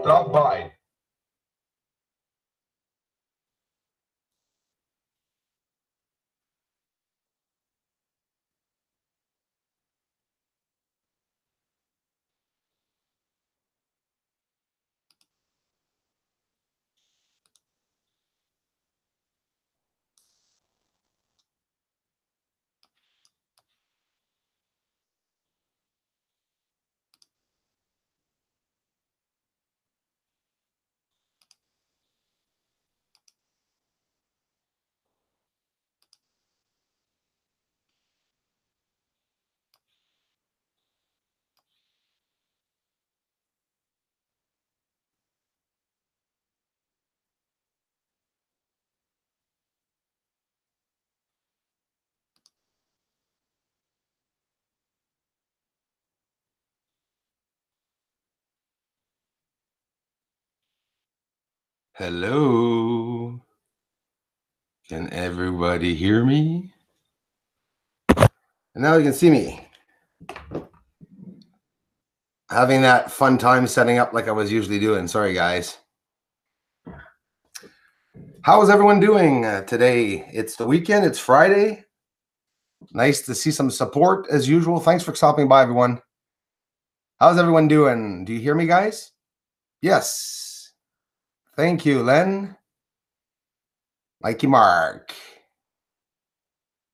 Drop by. Hello. Can everybody hear me? And now you can see me. Having that fun time setting up like I was usually doing. Sorry, guys. How is everyone doing today? It's the weekend. It's Friday. Nice to see some support as usual. Thanks for stopping by, everyone. How's everyone doing? Do you hear me, guys? Yes. Thank you, Len. Mikey Mark.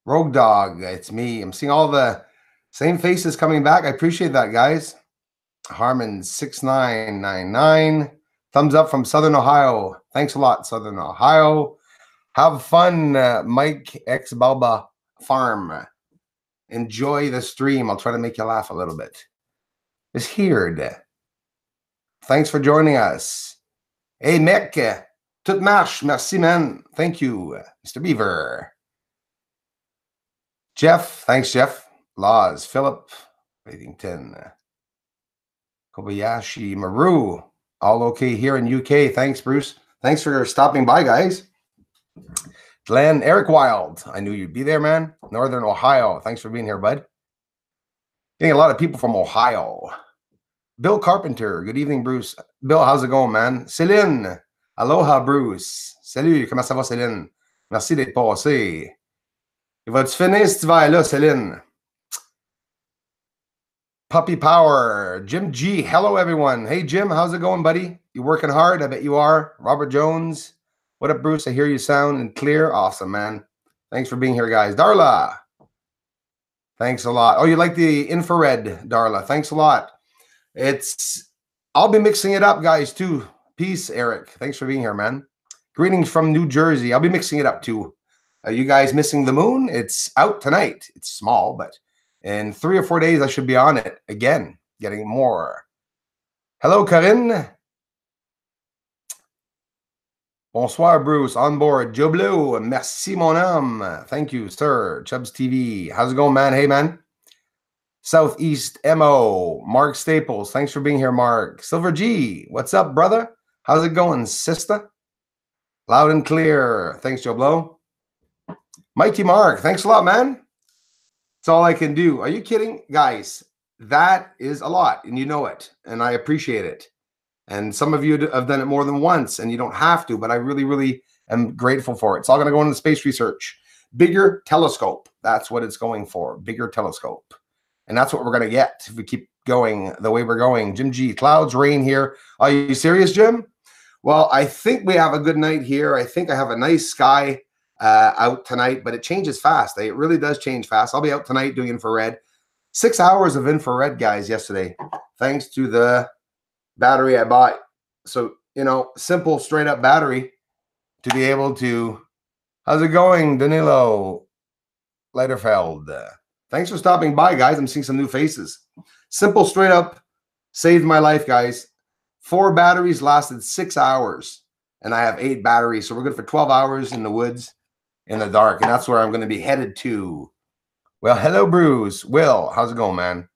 Rogue Dog. It's me. I'm seeing all the same faces coming back. I appreciate that, guys. Harmon6999. Thumbs up from Southern Ohio. Thanks a lot, Southern Ohio. Have fun, Mike X Balba Farm. Enjoy the stream. I'll try to make you laugh a little bit. It's here. Thanks for joining us. Hey, Mick. Tout marche. Merci, man. Thank you, Mr. Beaver. Jeff. Thanks, Jeff. Laws. Philip. Bathington. Kobayashi. Maru. All okay here in UK. Thanks, Bruce. Thanks for stopping by, guys. Glenn. Eric Wild. I knew you'd be there, man. Northern Ohio. Thanks for being here, bud. Getting a lot of people from Ohio. Bill Carpenter. Good evening, Bruce. Bill, how's it going, man? Céline. Aloha, Bruce. Salut, comment ça va, Céline? Merci d'être passé. Il va-tu finir cet hiver-là, Céline? Puppy Power. Jim G. Hello, everyone. Hey, Jim, how's it going, buddy? You working hard? I bet you are. Robert Jones. What up, Bruce? I hear you sound and clear. Awesome, man. Thanks for being here, guys. Darla. Thanks a lot. Oh, you like the infrared, Darla. Thanks a lot. I'll be mixing it up, guys, too. Peace, Eric. Thanks for being here, man. Greetings from New Jersey. I'll be mixing it up, too. Are you guys missing the moon? It's out tonight. It's small, but in 3 or 4 days, I should be on it again, getting more. Hello, Corinne. Bonsoir, Bruce. On board. Joe Blue. Merci, mon homme. Thank you, sir. Chubbs TV. How's it going, man? Hey, man. Southeast MO. Mark Staples. Thanks for being here, Mark. Silver G. What's up, brother? How's it going, sister? Loud and clear. Thanks, Joe Blow. Mikey Mark. Thanks a lot, man. That's all I can do. Are you kidding? Guys, that is a lot, and you know it, and I appreciate it. And some of you have done it more than once, and you don't have to, but I really, really am grateful for it. It's all going to go into space research. Bigger telescope. That's what it's going for. Bigger telescope. And that's what we're going to get if we keep going the way we're going. Jim G. Clouds, rain here. Are you serious, Jim? Well, I think we have a good night here. I think I have a nice sky out tonight, but it changes fast. It really does change fast. I'll be out tonight doing infrared. 6 hours of infrared, guys, yesterday, thanks to the battery I bought. So, you know, simple, straight up battery to be able to. How's it going, Danilo Leiterfeld? Thanks for stopping by, guys. I'm seeing some new faces. Simple, straight up, saved my life, guys. 4 batteries lasted 6 hours, and I have 8 batteries. So we're good for 12 hours in the woods, in the dark, and that's where I'm going to be headed to. Well, hello, Bruce. Will, how's it going, man?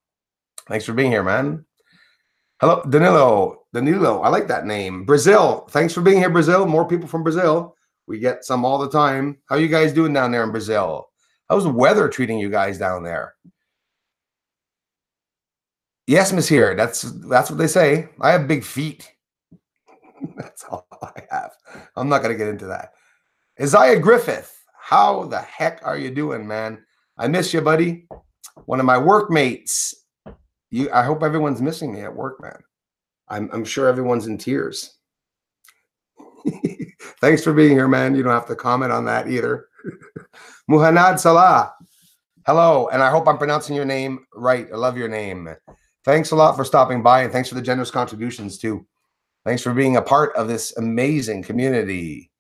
Thanks for being here, man. Hello, Danilo. Danilo, I like that name. Brazil, thanks for being here, Brazil. More people from Brazil. We get some all the time. How you guys doing down there in Brazil? How's the weather treating you guys down there? Yes, Miss here. That's what they say. I have big feet. That's all I have. I'm not going to get into that. Isaiah Griffith, how the heck are you doing, man? I miss you, buddy. One of my workmates. I hope everyone's missing me at work, man. I'm sure everyone's in tears. Thanks for being here, man. You don't have to comment on that either. Muhannad Salah, hello, and I hope I'm pronouncing your name right. I love your name. Thanks a lot for stopping by, and thanks for the generous contributions, too. Thanks for being a part of this amazing community.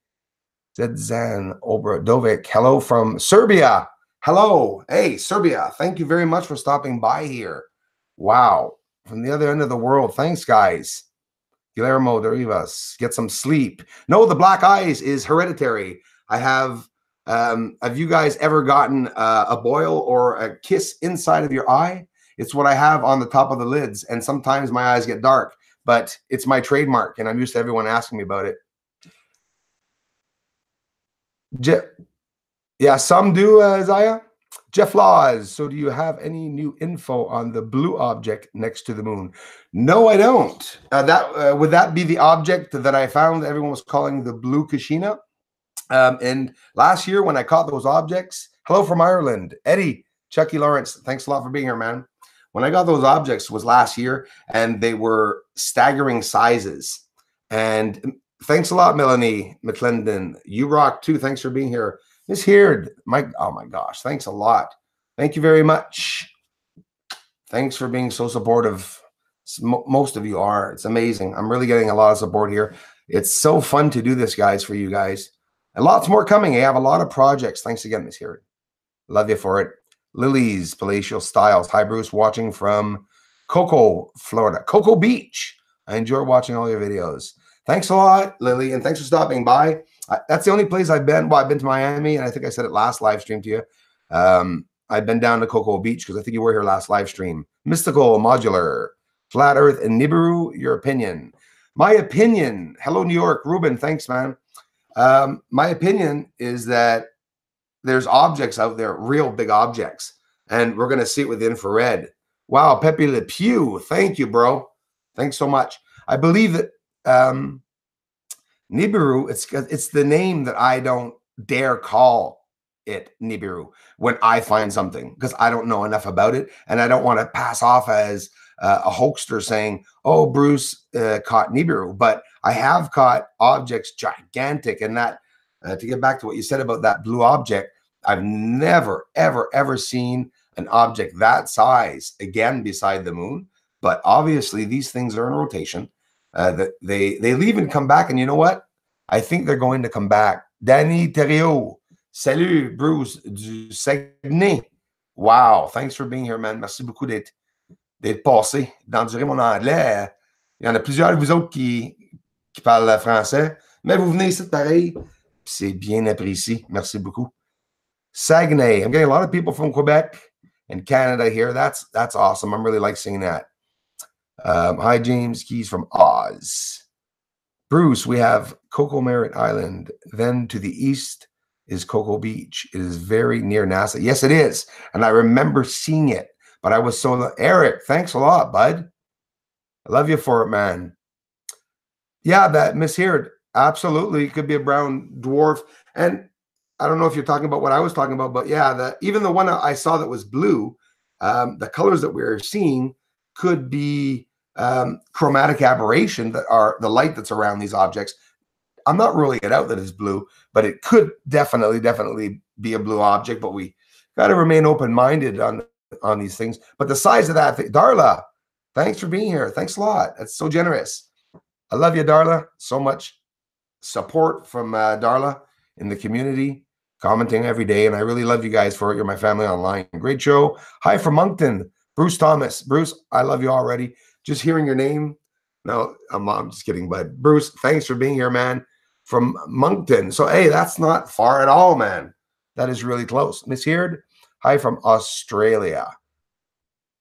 Zedzan Obradovic, hello from Serbia. Hello. Hey, Serbia. Thank you very much for stopping by here. Wow. From the other end of the world. Thanks, guys. Guillermo de Rivas, get some sleep. No, the black eyes is hereditary. I have you guys ever gotten a boil or a kiss inside of your eye? It's what I have on the top of the lids, and sometimes my eyes get dark, but it's my trademark, and I'm used to everyone asking me about it. Yeah, some do, Isaiah. Jeff Laws, so do you have any new info on the blue object next to the moon? No, I don't. Would that be the object that I found everyone was calling the blue Kashina? And last year when I caught those objects, hello from Ireland, Eddie, Chucky Lawrence, thanks a lot for being here, man. When I got those objects was last year, and they were staggering sizes. And thanks a lot, Melanie McClendon. You rock too. Thanks for being here. Miss Heard, oh my gosh, thanks a lot. Thank you very much. Thanks for being so supportive. Most of you are. It's amazing. I'm really getting a lot of support here. It's so fun to do this, guys, for you guys. And lots more coming. I have a lot of projects. Thanks again, Miss Heard. Love you for it. Lily's Palatial Styles. Hi, Bruce, watching from Cocoa, Florida. Cocoa Beach. I enjoy watching all your videos. Thanks a lot, Lily, and thanks for stopping by. That's the only place I've been. Well, I've been to Miami, and I think I said it last live stream to you. I've been down to Cocoa Beach because I think you were here last live stream. Mystical, Modular, Flat Earth, and Nibiru, your opinion. My opinion, hello, New York. Ruben, thanks, man. My opinion is that there's objects out there, real big objects, and we're going to see it with infrared. Wow, Pepe Le Pew, thank you, bro. Thanks so much. I believe that Nibiru, it's the name that I don't dare call it Nibiru when I find something, because I don't know enough about it, and I don't want to pass off as a hoaxer saying, oh, Bruce caught Nibiru. But I have caught objects gigantic, and that, to get back to what you said about that blue object, I've never, ever, ever seen an object that size again beside the moon. But obviously these things are in rotation. That they leave and come back, and you know what? I think they're going to come back. Danny Thériault, salut Bruce du Saguenay. Wow, thanks for being here, man. Merci beaucoup d'être passé, d'endurer mon anglais. Il y en a plusieurs de vous autres qui parlent français, mais vous venez ici pareil. C'est bien apprécié. Merci beaucoup. Saguenay. I'm getting a lot of people from Quebec and Canada here. That's awesome. I'm really like seeing that. Hi, James Keys from Oz. Bruce, we have Cocoa Merritt Island. Then to the east is Cocoa Beach. It is very near NASA. Yes, it is. And I remember seeing it. But I was so... Eric, thanks a lot, bud. I love you for it, man. Yeah, that misheard. Absolutely. It could be a brown dwarf. And I don't know if you're talking about what I was talking about, but yeah, even the one I saw that was blue, the colors that we're seeing could be chromatic aberration, that are the light that's around these objects. I'm not ruling it out that it's blue, but it could definitely be a blue object. But we got to remain open-minded on these things. But the size of that thing, Darla, thanks for being here. Thanks a lot. That's so generous. I love you, Darla. So much support from Darla in the community, commenting every day, and I really love you guys for it. You're my family online. Great show. Hi from Moncton, Bruce Thomas. Bruce, I love you already. Just hearing your name. No, I'm just kidding, but Bruce, thanks for being here, man. From Moncton. So, hey, that's not far at all, man. That is really close. Miss Heard, hi from Australia.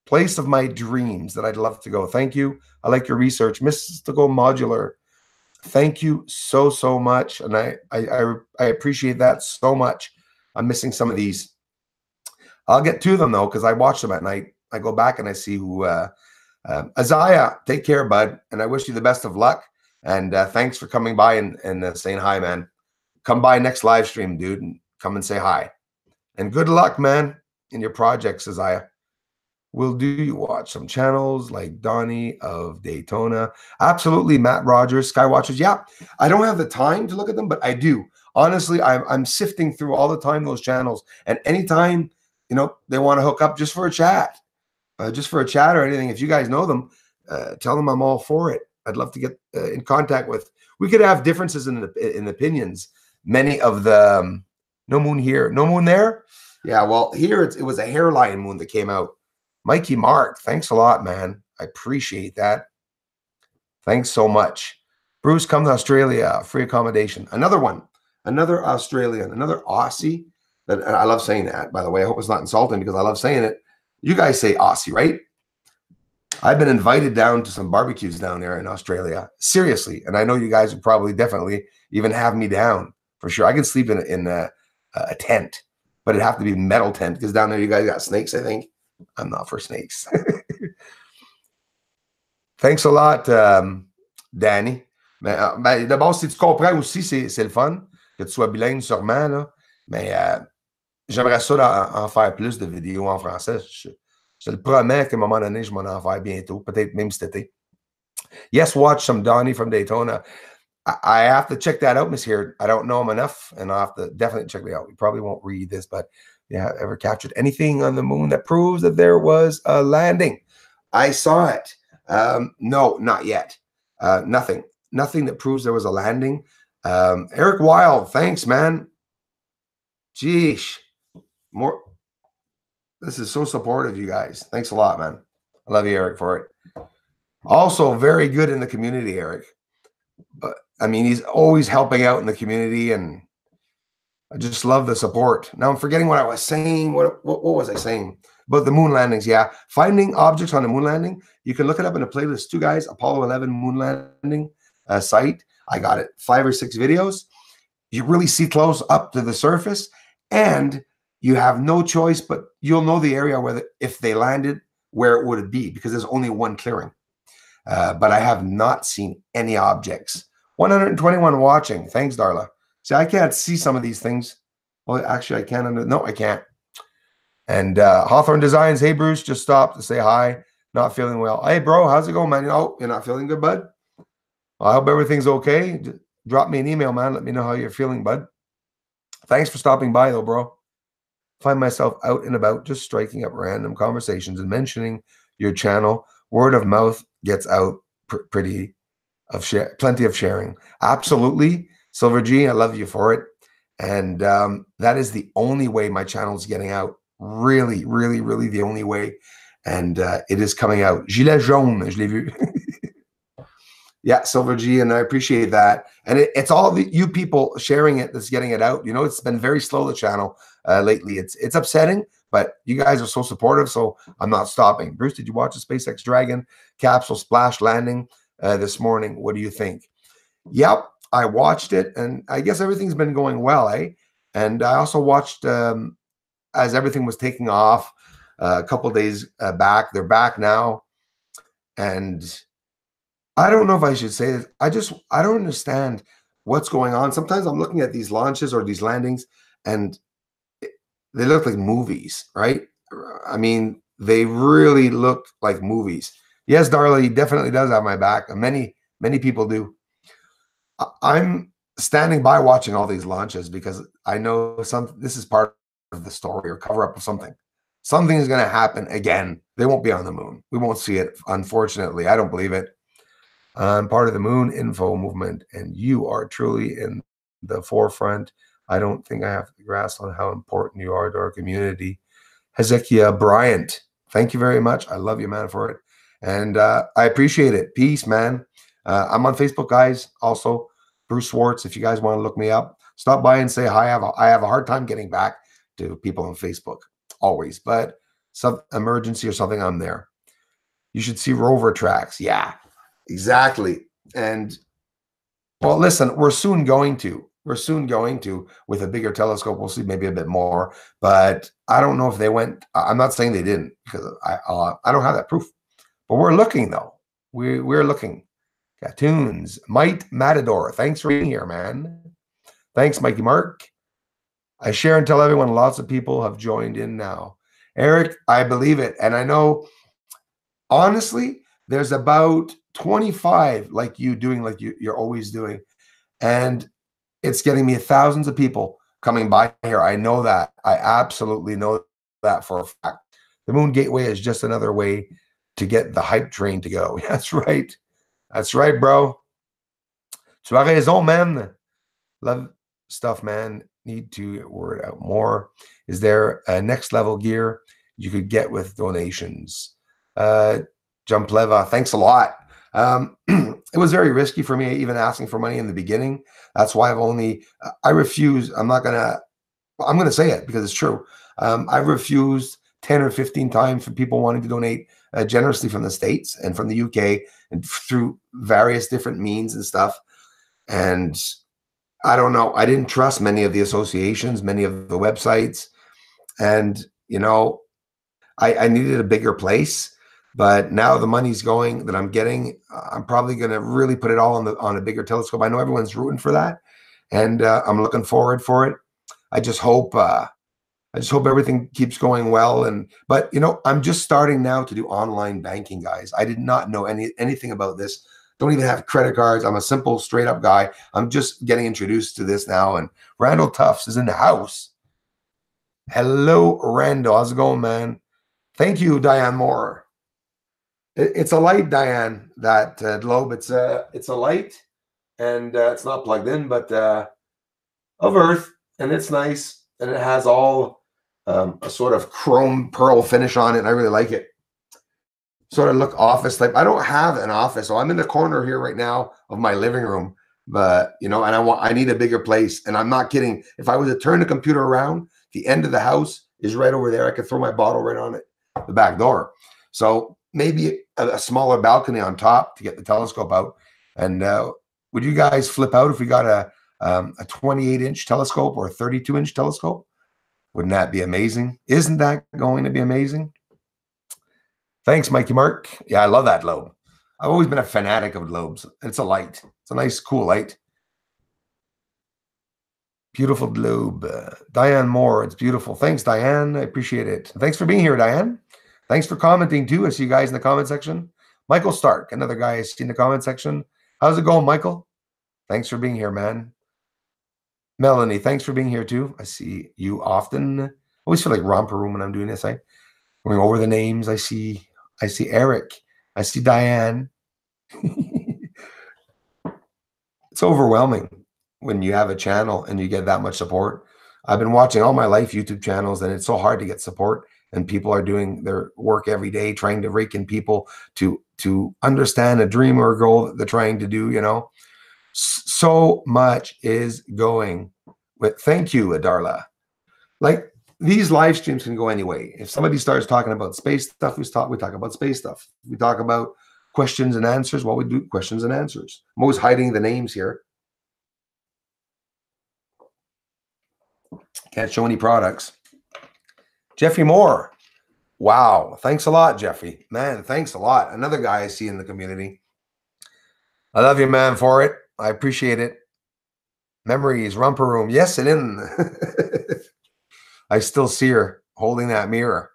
Place of my dreams that I'd love to go. Thank you. I like your research. Mystical Modular. Thank you so much. And I appreciate that so much. I'm missing some of these. I'll get to them, though, because I watch them at night. I go back and I see who... Isaiah, take care, bud. And I wish you the best of luck. And thanks for coming by and saying hi, man. Come by next live stream, dude, and come and say hi. And good luck, man, in your projects, Isaiah. Will do you watch some channels like Donnie of Daytona? Absolutely, Matt Rogers, Skywatchers. Yeah, I don't have the time to look at them, but I do. Honestly, I'm sifting through all the time those channels, and anytime they want to hook up just for a chat, or anything. If you guys know them, tell them I'm all for it. I'd love to get in contact with. We could have differences in opinions. Many of the no moon here, no moon there. Yeah, well, here it was a hairline moon that came out. Mikey Mark, thanks a lot, man. I appreciate that. Thanks so much. Bruce, come to Australia, free accommodation. Another one, another Australian, another Aussie. And I love saying that, by the way. I hope it's not insulting because I love saying it. You guys say Aussie, right? I've been invited down to some barbecues down there in Australia. Seriously. And I know you guys would probably definitely even have me down for sure. I can sleep in a tent, but it'd have to be a metal tent because down there you guys got snakes, I think. I'm not for snakes. Thanks a lot, Danny. Mais d'abord, si tu comprends aussi, c'est le fun que tu sois bilingue sûrement, là. Mais j'aimerais ça en faire plus de vidéos en français. Je te le promets qu'à un moment donné, je vais en faire bientôt, peut-être même cet été. Yes, watch some Donnie from Daytona. I have to check that out, Miss Here. I don't know him enough, and I'll have to definitely check it out. You probably won't read this, but yeah, ever captured anything on the moon that proves that there was a landing? I saw it. No, not yet. Nothing that proves there was a landing. Eric Wild, thanks, man. Geesh. More. This is so supportive, you guys. Thanks a lot, man. I love you, Eric, for it. Also, very good in the community, Eric. But I mean, he's always helping out in the community, and I just love the support. Now I'm forgetting what I was saying. What was I saying? About the moon landings, yeah. Finding objects on the moon landing. You can look it up in a playlist too, guys. Apollo 11 moon landing site. I got it. 5 or 6 videos. You really see close up to the surface, and you have no choice, but you'll know the area where if they landed, where it would be, because there's only one clearing. But I have not seen any objects. 121 watching. Thanks, Darla. See, I can't see some of these things. Well, actually, I can't. No, I can't. And Hawthorne Designs. Hey, Bruce, just stopped to say hi. Not feeling well. Hey, bro, how's it going, man? Oh, you're not feeling good, bud? Well, I hope everything's okay. Just drop me an email, man. Let me know how you're feeling, bud. Thanks for stopping by, though, bro. Find myself out and about, just striking up random conversations and mentioning your channel. Word of mouth gets out plenty of sharing. Absolutely. Silver G, I love you for it. And that is the only way my channel is getting out. Really, really, really the only way. And it is coming out. Gilet jaune, je l'ai vu. Yeah, Silver G, and I appreciate that. And it's all you people sharing it that's getting it out. You know, it's been very slow, the channel lately. It's upsetting, but you guys are so supportive, so I'm not stopping. Bruce, did you watch the SpaceX Dragon capsule splash landing this morning? What do you think? Yep, I watched it, and I guess everything's been going well, eh? And I also watched as everything was taking off a couple days back. They're back now, and I don't know if I should say this. I don't understand what's going on. Sometimes I'm looking at these launches or these landings, and they look like movies, right? I mean, they really look like movies. Yes, Darla, he definitely does have my back. Many people do. I'm standing by watching all these launches because I know this is part of the story or cover up of something. Something is going to happen again. They won't be on the moon. We won't see it, unfortunately. I don't believe it. I'm part of the Moon Info movement, and you are truly in the forefront. I don't think I have to grasp on how important you are to our community. Hezekiah Bryant, thank you very much. I love you, man, for it. And I appreciate it. Peace, man. I'm on Facebook, guys. Also, Bruce Swartz, if you guys want to look me up, stop by and say hi. I have a hard time getting back to people on Facebook, always. But some emergency or something, I'm there. You should see rover tracks. Yeah. Exactly. And well, listen, we're soon going to with a bigger telescope. We'll see maybe a bit more, but I don't know if they went. I'm not saying they didn't because I don't have that proof, but we're looking though. We're looking. Cartoons. Might Matador. Thanks for being here, man. Thanks, Mikey Mark. I share and tell everyone lots of people have joined in now. Eric, I believe it. And I know, honestly, there's about 25 like you doing like you're always doing. And it's getting me thousands of people coming by here. I know that. I absolutely know that for a fact. The Moon Gateway is just another way to get the hype train to go. That's right. That's right, bro. Tu as raison, man. Love stuff, man. Need to word out more. Is there a next level gear you could get with donations? Jump Leva, thanks a lot. It was very risky for me even asking for money in the beginning. That's why I refuse. I'm going to say it because it's true. I've refused 10 or 15 times for people wanting to donate generously from the States and from the UK and through various different means and stuff. And I don't know. I didn't trust many of the associations, many of the websites. And, I needed a bigger place. But now the money's going that I'm getting, I'm probably going to really put it all on a bigger telescope. I know everyone's rooting for that. And I'm looking forward for it. I just hope everything keeps going well. But I'm just starting now to do online banking, guys. I did not know anything about this. Don't even have credit cards. I'm a simple, straight up guy. I'm just getting introduced to this now. And Randall Tufts is in the house. Hello, Randall. How's it going, man? Thank you, Diane Moore. It's a light, Diane, that globe. It's a light, and it's not plugged in, but of Earth, and it's nice, and it has all a sort of chrome pearl finish on it, and I really like it. Sort of look office type. I don't have an office, so I'm in the corner here right now of my living room, but and I need a bigger place, and I'm not kidding. If I was to turn the computer around, the end of the house is right over there. I could throw my bottle right on it, the back door. So maybe a smaller balcony on top to get the telescope out. And would you guys flip out if we got a 28-inch telescope or a 32-inch telescope? Wouldn't that be amazing? Isn't that going to be amazing? Thanks, Mikey Mark. Yeah, I love that globe. I've always been a fanatic of globes. It's a light. It's a nice, cool light. Beautiful globe. Diane Moore, it's beautiful. Thanks, Diane. I appreciate it. Thanks for being here, Diane. Thanks for commenting, too. I see you guys in the comment section. Michael Stark, another guy I see in the comment section. How's it going, Michael? Thanks for being here, man. Melanie, thanks for being here, too. I see you often. I always feel like romper room when I'm doing this. I'm going over the names. I see Eric. I see Diane. It's overwhelming when you have a channel and you get that much support. I've been watching all my life YouTube channels, and it's so hard to get support. And people are doing their work every day, trying to rake in people to understand a dream or a goal that they're trying to do. So much is going with. Thank you, Adarla. Like, these live streams can go anyway. If somebody starts talking about space stuff, we talk about space stuff. We talk about questions and answers. Well, we do questions and answers. I'm always hiding the names here. Can't show any products. Jeffrey Moore. Wow. Thanks a lot, Jeffrey. Man, thanks a lot. Another guy I see in the community. I love you, man, for it. I appreciate it. Memories, romper room. Yes, and in. I still see her holding that mirror.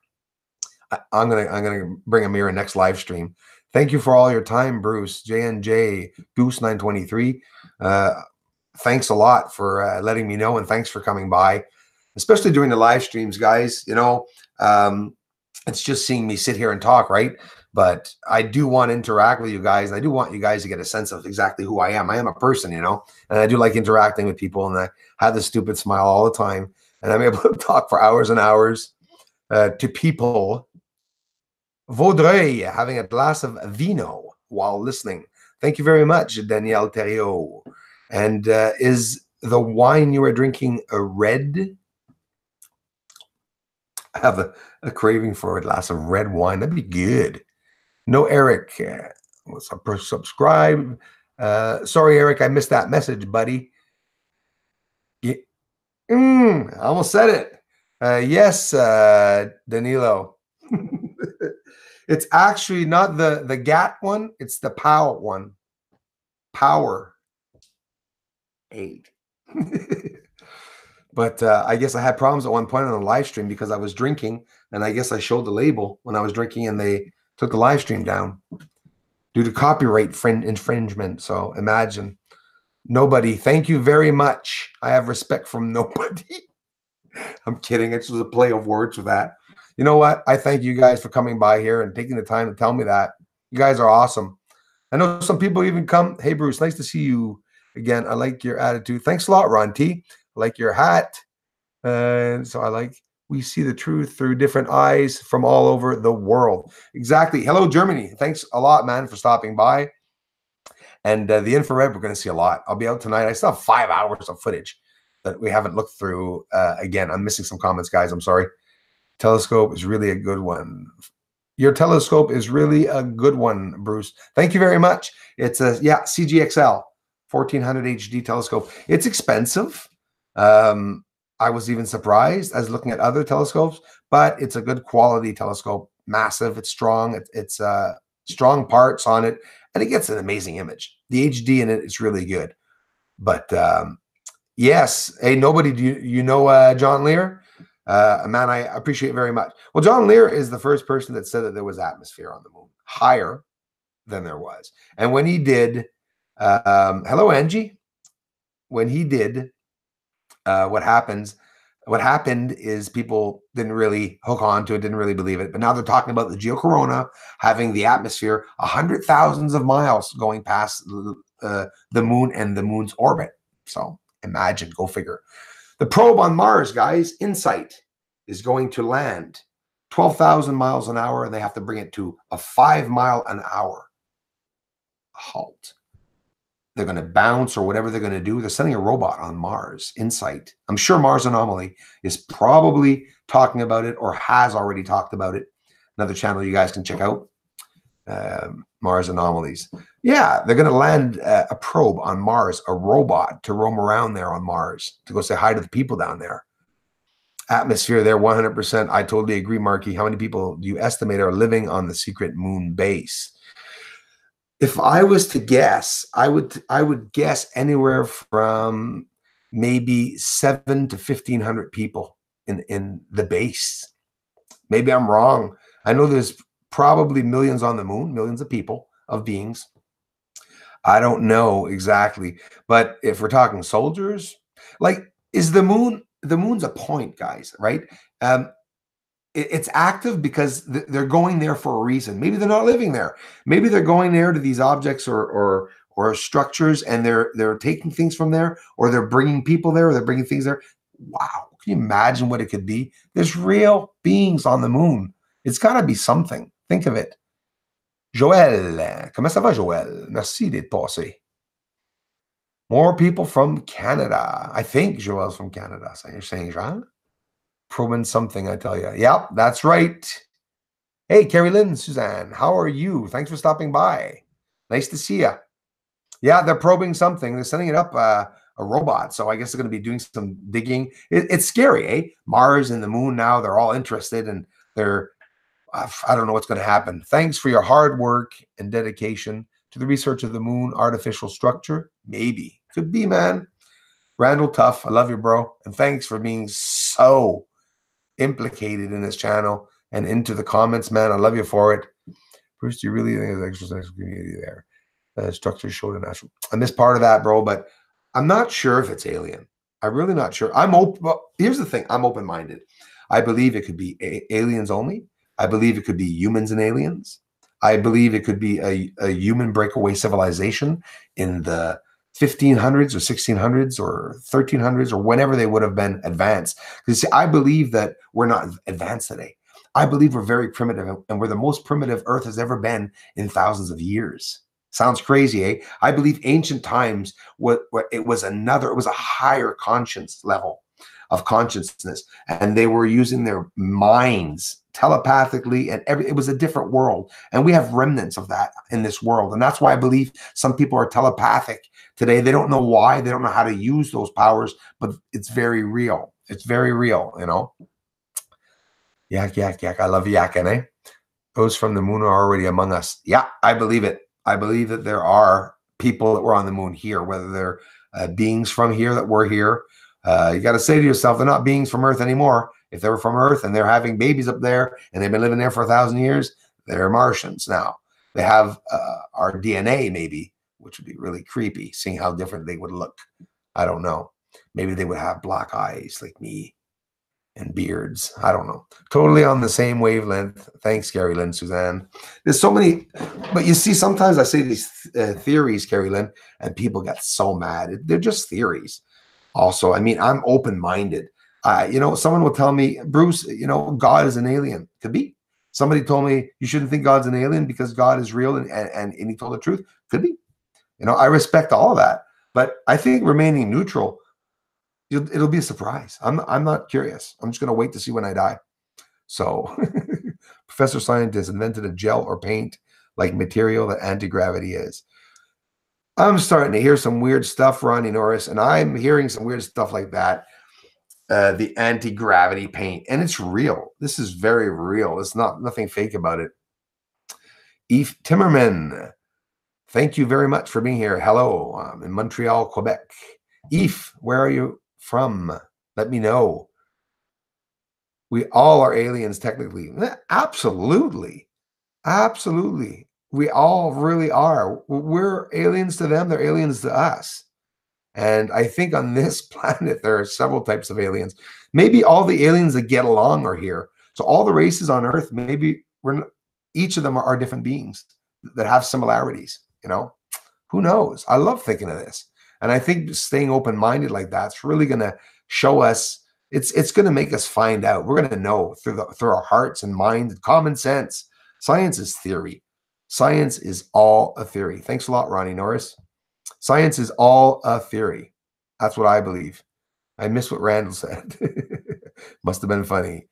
I'm gonna bring a mirror next live stream. Thank you for all your time, Bruce. JNJ Goose 923. Thanks a lot for letting me know, and thanks for coming by, especially during the live streams, guys. It's just seeing me sit here and talk, right? But I do want to interact with you guys. I do want you guys to get a sense of exactly who I am. I am a person, and I do like interacting with people, and I have this stupid smile all the time, and I'm able to talk for hours and hours to people. Vaudreuil, having a glass of vino while listening. Thank you very much, Danielle Theriot. And is the wine you are drinking a red? I have a craving for a glass of red wine. That'd be good. No, Eric. Subscribe. Sorry, Eric, I missed that message, buddy. I almost said it. Yes, Danilo. It's actually not the GAT one. It's the POW one. Power 8. But I guess I had problems at one point on the live stream because I was drinking, and I guess I showed the label when I was drinking, and they took the live stream down due to copyright infringement. So imagine. Nobody. Thank you very much. I have respect from nobody. I'm kidding. It's just a play of words with that. You know what? I thank you guys for coming by here and taking the time to tell me that. You guys are awesome. I know some people even come. Hey, Bruce, nice to see you again. I like your attitude. Thanks a lot, Ron T. I like your hat. So I like, we see the truth through different eyes from all over the world. Exactly. Hello, Germany. Thanks a lot, man, for stopping by. And the infrared, we're going to see a lot. I'll be out tonight. I still have 5 hours of footage that we haven't looked through. Again, I'm missing some comments, guys. I'm sorry. Telescope is really a good one. Your telescope is really a good one, Bruce. Thank you very much. It's a, yeah, CGXL 1400 HD telescope. It's expensive. I was even surprised as looking at other telescopes, but it's a good quality telescope. Massive. It's strong. It's strong parts on it, and it gets an amazing image. The HD in it is really good. But yes, hey, nobody, do you know John Lear? Man, I appreciate it very much. Well, John Lear is the first person that said that there was atmosphere on the moon, higher than there was. And when he did, hello, Angie. When he did, what happened is people didn't really hook on to it, didn't really believe it. But now they're talking about the geocorona having the atmosphere 100,000s of miles going past the moon and the moon's orbit. So imagine, go figure. The probe on Mars, guys, InSight, is going to land 12,000 miles an hour, and they have to bring it to a 5 mile an hour halt. They're going to bounce or whatever they're going to do. They're sending a robot on Mars, InSight. I'm sure Mars Anomaly is probably talking about it or has already talked about it. Another channel you guys can check out, Mars Anomalies. Yeah, they're going to land a probe on Mars, a robot to roam around there on Mars, to go say hi to the people down there. Atmosphere there, 100%. I totally agree, Marky. How many people do you estimate are living on the secret moon base? If I was to guess, I would guess anywhere from maybe 700 to 1,500 people in the base. Maybe I'm wrong. I know there's probably millions on the moon, millions of people, of beings. I don't know exactly, but if we're talking soldiers, like, is the moon's a point, guys, right? It's active because they're going there for a reason. Maybe they're not living there. Maybe they're going there to these objects or structures, and they're taking things from there, or they're bringing people there, or they're bringing things there. Wow, can you imagine what it could be? There's real beings on the moon. It's got to be something. Think of it. Joël, comment ça va, Joël? Merci d'être passé. More people from Canada. I think Joël's from Canada. So you're saying, Jean? Probing something, I tell you. Yep, that's right. Hey, Carrie Lynn, Suzanne, how are you? Thanks for stopping by. Nice to see you. Yeah, they're probing something. They're sending it up a robot. So I guess they're going to be doing some digging. It's scary, eh? Mars and the moon now, they're all interested, and I don't know what's going to happen. Thanks for your hard work and dedication to the research of the moon artificial structure. Maybe. Could be, man. Randall Tuff, I love you, bro. And thanks for being so implicated in this channel and into the comments, man. I love you for it. Bruce, do you really think there's extraterrestrial community there? Structure showed a natural. I missed part of that, bro, but I'm not sure if it's alien. I'm really not sure. I'm open. Well, here's the thing. I'm open-minded. I believe it could be aliens only. I believe it could be humans and aliens. I believe it could be a human breakaway civilization in the 1500s or 1600s or 1300s or whenever they would have been advanced. Because see, I believe that we're not advanced today. I believe we're very primitive, and we're the most primitive Earth has ever been in thousands of years. Sounds crazy, eh? I believe ancient times, it was a higher conscience level of consciousness, and they were using their minds telepathically, and it was a different world, and we have remnants of that in this world. And that's why I believe some people are telepathic today. They don't know why, they don't know how to use those powers, but it's very real. It's very real, you know. Yak, yak, yak. I love yakking, eh? Those from the moon are already among us. Yeah, I believe it. I believe that there are people that were on the moon here, whether they're beings from here that were here. You got to say to yourself, they're not beings from Earth anymore. If they were from Earth and they're having babies up there and they've been living there for 1,000 years, they're Martians now. They have our DNA maybe, which would be really creepy, seeing how different they would look. I don't know. Maybe they would have black eyes like me and beards. I don't know. Totally on the same wavelength. Thanks, Carrie Lynn, Suzanne. There's so many, but you see, sometimes I say these theories, Carrie Lynn, and people get so mad. They're just theories. Also, I mean, I'm open-minded. You know, someone will tell me, Bruce, you know, God is an alien. Could be. Somebody told me you shouldn't think God's an alien because God is real and he told the truth. Could be. You know, I respect all of that. But I think remaining neutral, it'll be a surprise. I'm not curious. I'm just going to wait to see when I die. So, Professor Scientist invented a gel or paint like material that anti-gravity is. I'm starting to hear some weird stuff, Ronnie Norris, and I'm hearing some weird stuff like that. The anti-gravity paint, and it's real. This is very real. It's nothing fake about it. Eve Timmerman, thank you very much for being here. Hello, I'm in Montreal, Quebec. Eve, where are you from? Let me know. We all are aliens, technically. Absolutely. Absolutely. We all really are. We're aliens to them. They're aliens to us. And I think on this planet, there are several types of aliens. Maybe all the aliens that get along are here. So all the races on Earth, maybe each of them are different beings that have similarities, you know? Who knows? I love thinking of this. And I think staying open-minded like that's really going to show us, it's going to make us find out. We're going to know through our hearts and minds and common sense. Science is theory. Science is all a theory. Thanks a lot, Ronnie Norris. Science is all a theory. That's what I believe. I miss what Randall said. Must have been funny.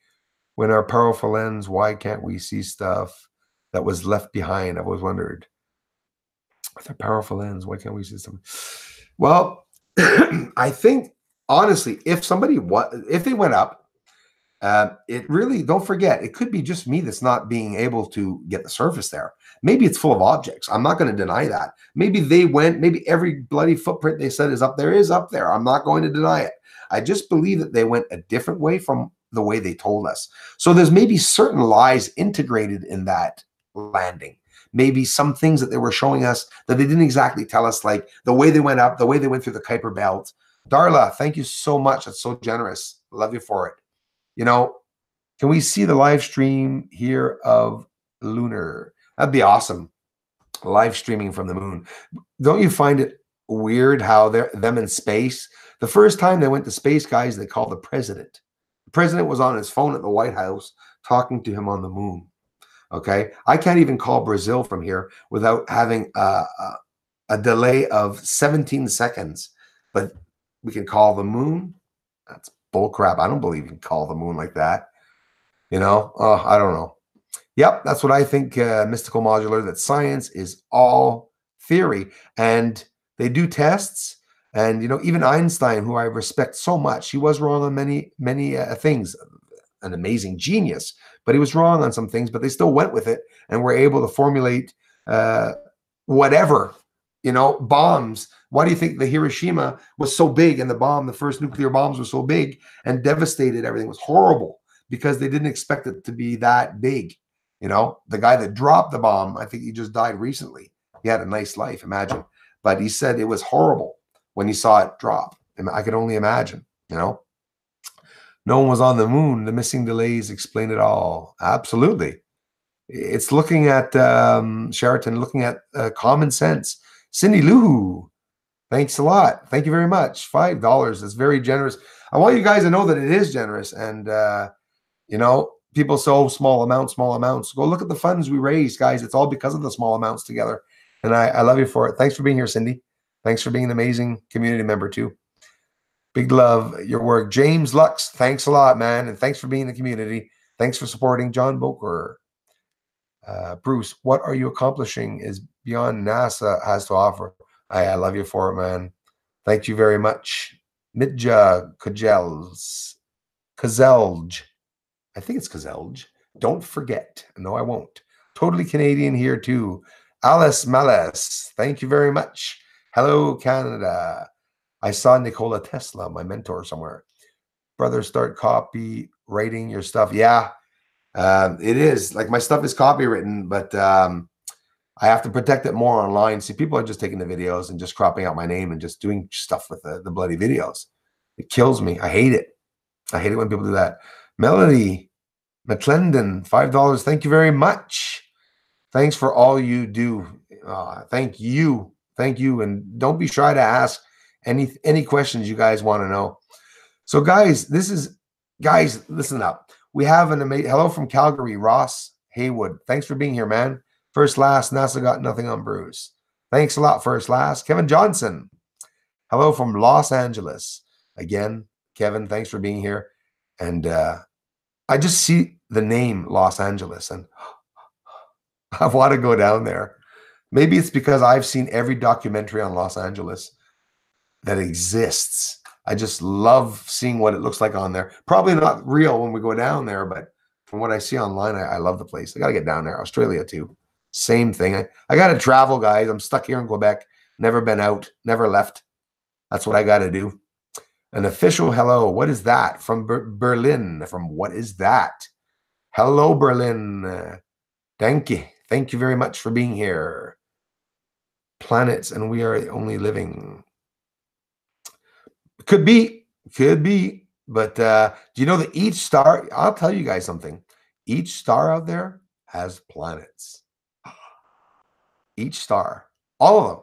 When our powerful lens, why can't we see stuff that was left behind? I've always wondered. With our powerful lens, why can't we see something? Well, I think, honestly, if they went up, it really, don't forget, it could be just me that's not being able to get the surface there. Maybe it's full of objects. I'm not going to deny that. Maybe they went, maybe every bloody footprint they said is up there. I'm not going to deny it. I just believe that they went a different way from the way they told us. So there's maybe certain lies integrated in that landing. Maybe some things that they were showing us that they didn't exactly tell us, like the way they went up, the way they went through the Kuiper Belt. Darla, thank you so much. That's so generous. Love you for it. You know, can we see the live stream here of Lunar? That'd be awesome. Live streaming from the moon. Don't you find it weird how them in space? The first time they went to space, guys, they called the president. The president was on his phone at the White House talking to him on the moon. Okay, I can't even call Brazil from here without having a delay of 17 seconds. But we can call the moon. That's bull crap. I don't believe you can call the moon like that. You know, I don't know. Yep, that's what I think, Mystical Modular, that science is all theory. And they do tests. And, you know, even Einstein, who I respect so much, he was wrong on many things. An amazing genius, but he was wrong on some things, but they still went with it and were able to formulate whatever, you know, bombs. Why do you think the Hiroshima was so big and the first nuclear bombs were so big and devastated? Everything was horrible because they didn't expect it to be that big. You know, the guy that dropped the bomb, I think he just died recently. He had a nice life, imagine. But he said it was horrible when he saw it drop. And I could only imagine, you know. No one was on the moon. The missing delays explain it all. Absolutely. It's looking at, Sheraton, looking at common sense. Cindy Lou, thanks a lot. Thank you very much. $5 is very generous. I want you guys to know that it is generous. And, you know, people say, oh, small amounts. Go look at the funds we raised, guys. It's all because of the small amounts together. And I love you for it. Thanks for being here, Cindy. Thanks for being an amazing community member, too. Big love your work. James Lux, thanks a lot, man. And thanks for being in the community. Thanks for supporting John Boker. Bruce, what are you accomplishing is beyond NASA has to offer. I love you for it, man. Thank you very much. Midja Kazelj. I think it's Kazelj. Don't forget. No, I won't. Totally Canadian here, too. Alice Malice, thank you very much. Hello, Canada. I saw Nikola Tesla, my mentor, somewhere. Brother, start copywriting your stuff. Yeah, it is. Like, my stuff is copywritten, but I have to protect it more online. See, people are just taking the videos and just cropping out my name and just doing stuff with the bloody videos. It kills me. I hate it. I hate it when people do that. Melody McClendon, $5. Thank you very much. Thanks for all you do. Thank you. Thank you. And don't be shy to ask any questions you guys want to know. So, guys, listen up. We have an amazing hello from Calgary, Ross Haywood. Thanks for being here, man. First, last, NASA got nothing on Bruce. Thanks a lot, first, last. Kevin Johnson. Hello from Los Angeles. Again, Kevin, thanks for being here. And I just see the name Los Angeles and I want to go down there. Maybe it's because I've seen every documentary on Los Angeles that exists. I just love seeing what it looks like on there. Probably not real when we go down there, but from what I see online, I love the place. I got to get down there. Australia too. Same thing. I got to travel, guys. I'm stuck here in Quebec. Never been out. Never left. That's what I got to do. An official hello. What is that? From Berlin. From what is that? Hello, Berlin. Thank you. Thank you very much for being here. Planets, and we are only living. Could be. But do you know that each star, I'll tell you guys something. Each star out there has planets. Each star. All of them.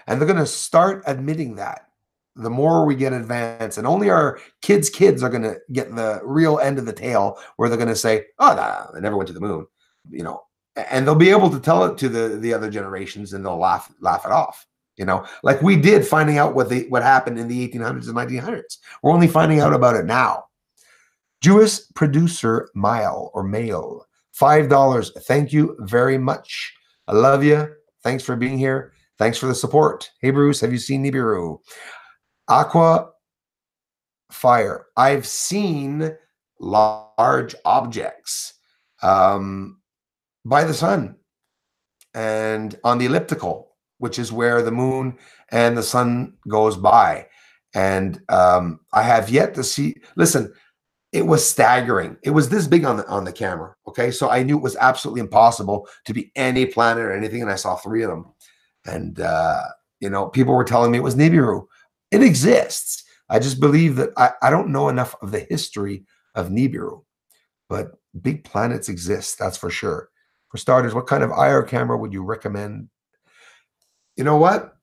And they're going to start admitting that. The more we get advanced, and only our kids are going to get the real end of the tail, where they're going to say, oh, no, I never went to the moon. You know, and they'll be able to tell it to the other generations, and they'll laugh it off. You know, like we did finding out what happened in the 1800s and 1900s. We're only finding out about it now. Jewish producer Mile, $5. Thank you very much. I love you. Thanks for being here. Thanks for the support. Hey, Bruce, have you seen Nibiru? Aqua Fire. I've seen large objects by the sun and on the elliptical, which is where the moon and the sun goes by. And I have yet to see, listen, it was staggering. It was this big on the camera. Okay. So I knew it was absolutely impossible to be any planet or anything. And I saw 3 of them. And, you know, people were telling me it was Nibiru. It exists. I just believe that I don't know enough of the history of Nibiru, but big planets exist. That's for sure. For starters, what kind of IR camera would you recommend? You know what?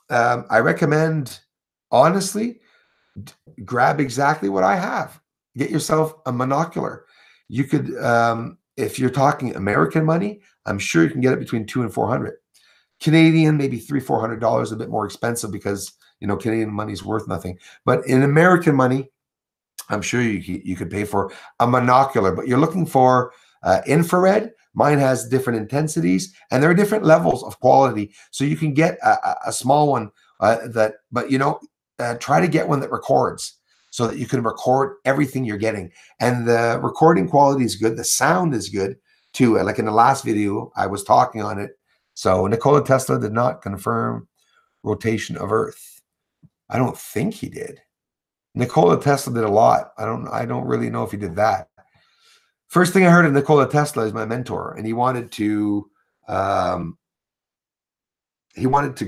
I recommend, honestly, grab exactly what I have. Get yourself a monocular. You could, if you're talking American money, I'm sure you can get it between $200 and $400. Canadian, maybe $300, $400, a bit more expensive because, you know, Canadian money is worth nothing. But in American money, I'm sure you could pay for a monocular. But you're looking for infrared. Mine has different intensities, and there are different levels of quality. So you can get a small one but you know, try to get one that records so that you can record everything you're getting. And the recording quality is good. The sound is good too. Like in the last video, I was talking on it. So Nikola Tesla did not confirm rotation of Earth. I don't think he did. Nikola Tesla did a lot. I don't really know if he did that. First thing I heard of Nikola Tesla is my mentor, and he wanted to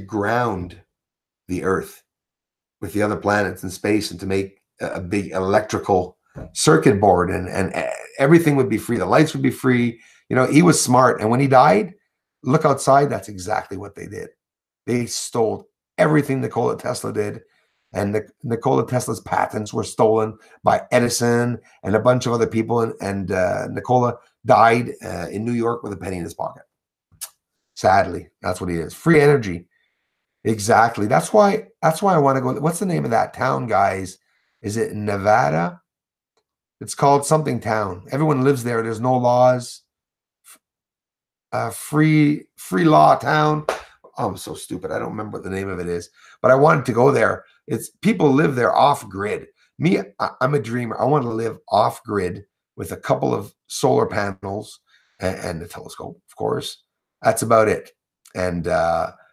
ground the Earth with the other planets in space, and to make a big electrical circuit board, and everything would be free. The lights would be free. You know, he was smart. And when he died, look outside, that's exactly what they did. They stole everything Nikola Tesla did. And Nikola Tesla's patents were stolen by Edison and a bunch of other people. And Nikola died in New York with a penny in his pocket. Sadly, that's what he is. Free energy. Exactly. That's why I want to go. What's the name of that town, guys? Is it Nevada? It's called something town. Everyone lives there. There's no laws. Free law town. Oh, I'm so stupid. I don't remember what the name of it is, but I wanted to go there. It's people live there off grid. Me, I'm a dreamer. I want to live off grid with a couple of solar panels and the telescope, of course. That's about it. And,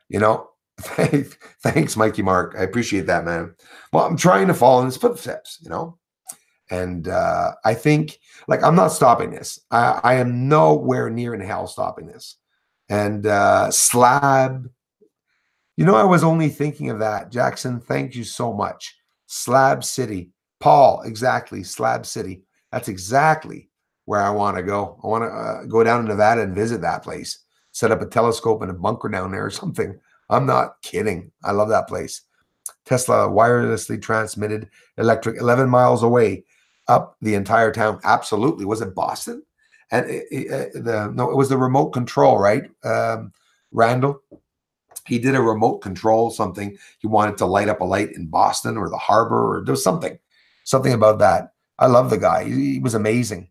you know, thanks, Mikey Mark. I appreciate that, man. Well, I'm trying to follow in his footsteps, you know? And I think, like, I'm not stopping this. I am nowhere near in hell stopping this. And Slab, you know, I was only thinking of that. Jackson, thank you so much. Slab City. Paul, exactly. Slab City. That's exactly where I want to go. I want to go down to Nevada and visit that place. Set up a telescope and a bunker down there or something. I'm not kidding. I love that place. Tesla wirelessly transmitted electric 11 miles away up the entire town. Absolutely. Was it Boston? And no, it was the remote control, right? Randall, he did a remote control something. He wanted to light up a light in Boston or the harbor, or there was something about that. I love the guy. He was amazing.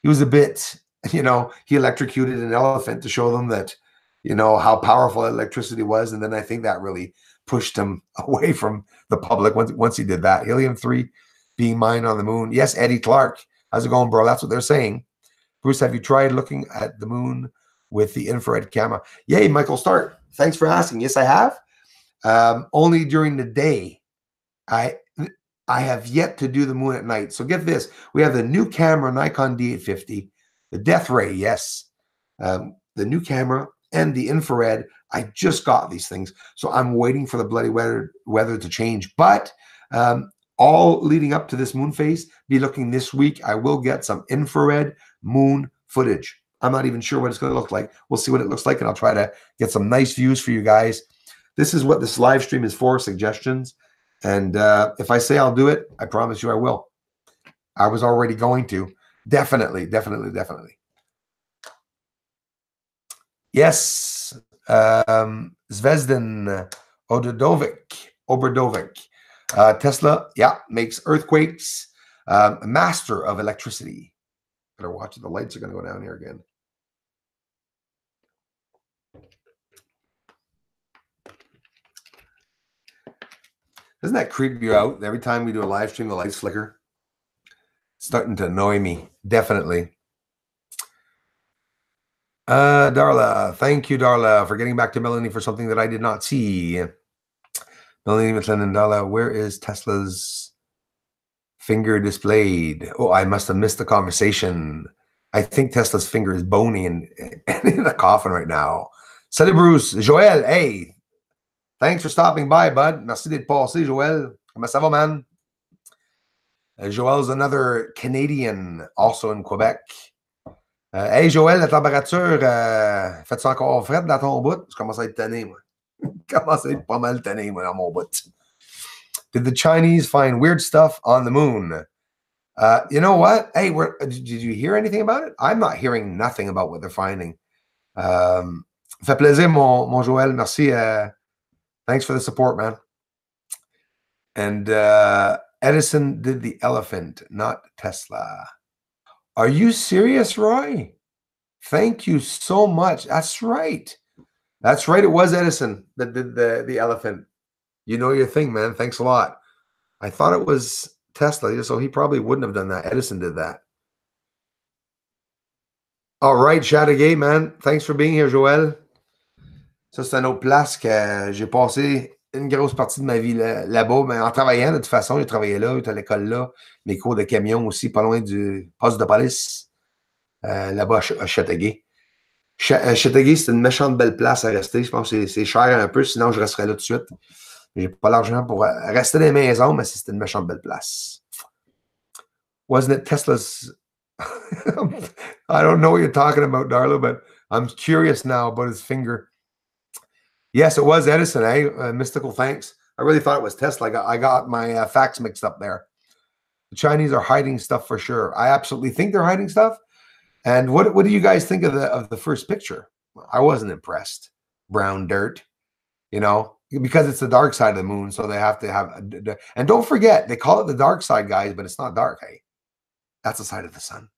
He was a bit, you know, he electrocuted an elephant to show them that, you know, how powerful electricity was. And then I think that really pushed him away from the public once he did that. Helium-3 being mined on the moon. Yes, Eddie Clark. How's it going, bro? That's what they're saying. Bruce, have you tried looking at the moon with the infrared camera? Yay, Michael Stark. Thanks for asking. Yes, I have. Only during the day. I have yet to do the moon at night. So get this. We have the new camera, Nikon D850, the Death Ray, yes. The new camera and the infrared. I just got these things. So I'm waiting for the bloody weather to change. But all leading up to this moon phase, be looking this week. I will get some infrared moon footage. I'm not even sure what it's going to look like. We'll see what it looks like, and I'll try to get some nice views for you guys. This is what this live stream is for, suggestions. And if I say I'll do it, I promise you I will. I was already going to. Definitely. Yes. Zvezdan Oberdovic. Tesla, yeah, makes earthquakes. Master of electricity. Better watch it. The lights are going to go down here again. Doesn't that creep you out? Every time we do a live stream, the lights flicker. It's starting to annoy me. Definitely. Darla, thank you, Darla, for getting back to Melanie for something that I did not see. Melanie McLennan and Darla, where is Tesla's finger displayed? Oh, I must have missed the conversation. I think Tesla's finger is bony and in a coffin right now. Salut, Bruce. Joël, hey, thanks for stopping by, bud. Merci d'être passé, Joël. Comment ça va, man? Joël's another Canadian, also in Quebec. Hey, Joël, la température, fait-tu encore frais dans ton bout? Je commence à être tanné, moi. Je commence à être pas mal tanné, moi, dans mon bout. Did the Chinese find weird stuff on the moon? You know what? Hey, did you hear anything about it? I'm not hearing nothing about what they're finding. Fait plaisir, mon Joël. Merci. Thanks for the support, man. And Edison did the elephant, not Tesla. Are you serious, Roy? Thank you so much. That's right. That's right. It was Edison that did the elephant. You know your thing, man. Thanks a lot. I thought it was Tesla, so he probably wouldn't have done that. Edison did that. All right, Chatagay, man. Thanks for being here, Joël. Ça, c'est une autre place que j'ai passé une grosse partie de ma vie là-bas. Mais en travaillant, de toute façon, j'ai travaillé là, j'étais à l'école là. Mes cours de camion aussi, pas loin du poste de police, là-bas à Chatagay. Chatagay, c'est une méchante belle place à rester. Je pense que c'est cher un peu, sinon je resterais là tout de suite. J'ai pas l'argent pour rester dans les maisons, mais c'est une méchante belle place. Wasn't it Tesla's? I don't know what you're talking about, Darla, but I'm curious now about his finger. Yes, it was Edison, eh? Mystical thanks. I really thought it was Tesla. I got my facts mixed up there. The Chinese are hiding stuff for sure. I absolutely think they're hiding stuff. And what do you guys think of the first picture? I wasn't impressed. Brown dirt, you know, because it's the dark side of the moon, so they have to have. And don't forget, they call it the dark side, guys, but it's not dark. Hey, that's the side of the sun.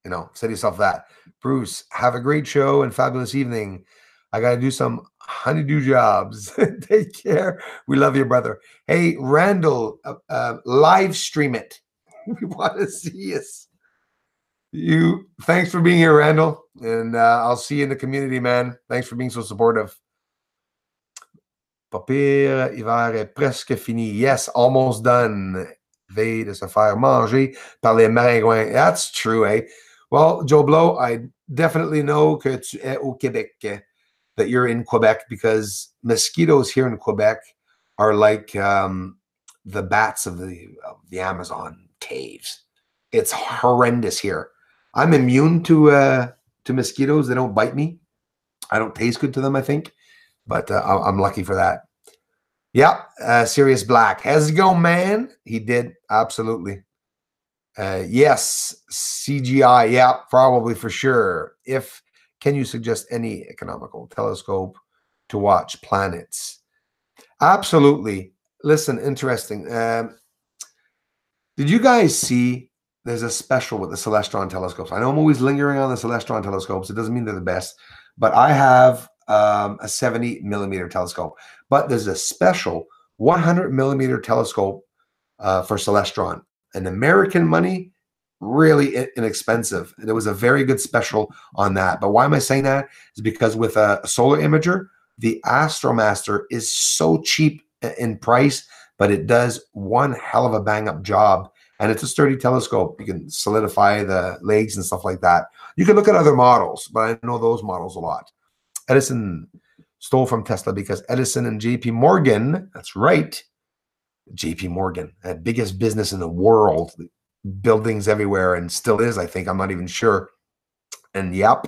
You know, say to yourself that. Bruce, have a great show and fabulous evening. I got to do some honeydew jobs. Take care. We love you, brother. Hey, Randall, live stream it. We want to see us. Thanks for being here, Randall. And I'll see you in the community, man. Thanks for being so supportive. Pas pire, hiver est presque fini. Yes, almost done. Veille de se faire manger par les maringouins. That's true, eh? Well, Joe Blow, I definitely know que tu es au Québec, that you're in Quebec, because mosquitoes here in Quebec are like the bats of the Amazon caves. It's horrendous here. I'm immune to mosquitoes. They don't bite me. I don't taste good to them, I think, but I'm lucky for that. Yeah, Sirius Black. How's it going, man? He did, absolutely. Yes, CGI. Yeah, probably for sure. Can you suggest any economical telescope to watch planets? Absolutely. Listen, interesting. Did you guys see there's a special with the Celestron telescopes? I know I'm always lingering on the Celestron telescopes. It doesn't mean they're the best, but I have a 70 millimeter telescope. But there's a special 100 millimeter telescope for Celestron. And American money, really inexpensive. And there was a very good special on that. But why am I saying that? Is because with a solar imager, the Astromaster is so cheap in price, but it does one hell of a bang up job. And it's a sturdy telescope. You can solidify the legs and stuff like that. You can look at other models, but I know those models a lot. Edison stole from Tesla because Edison and JP Morgan, that's right, JP Morgan, that biggest business in the world, buildings everywhere, and still is, I think. I'm not even sure. And yep,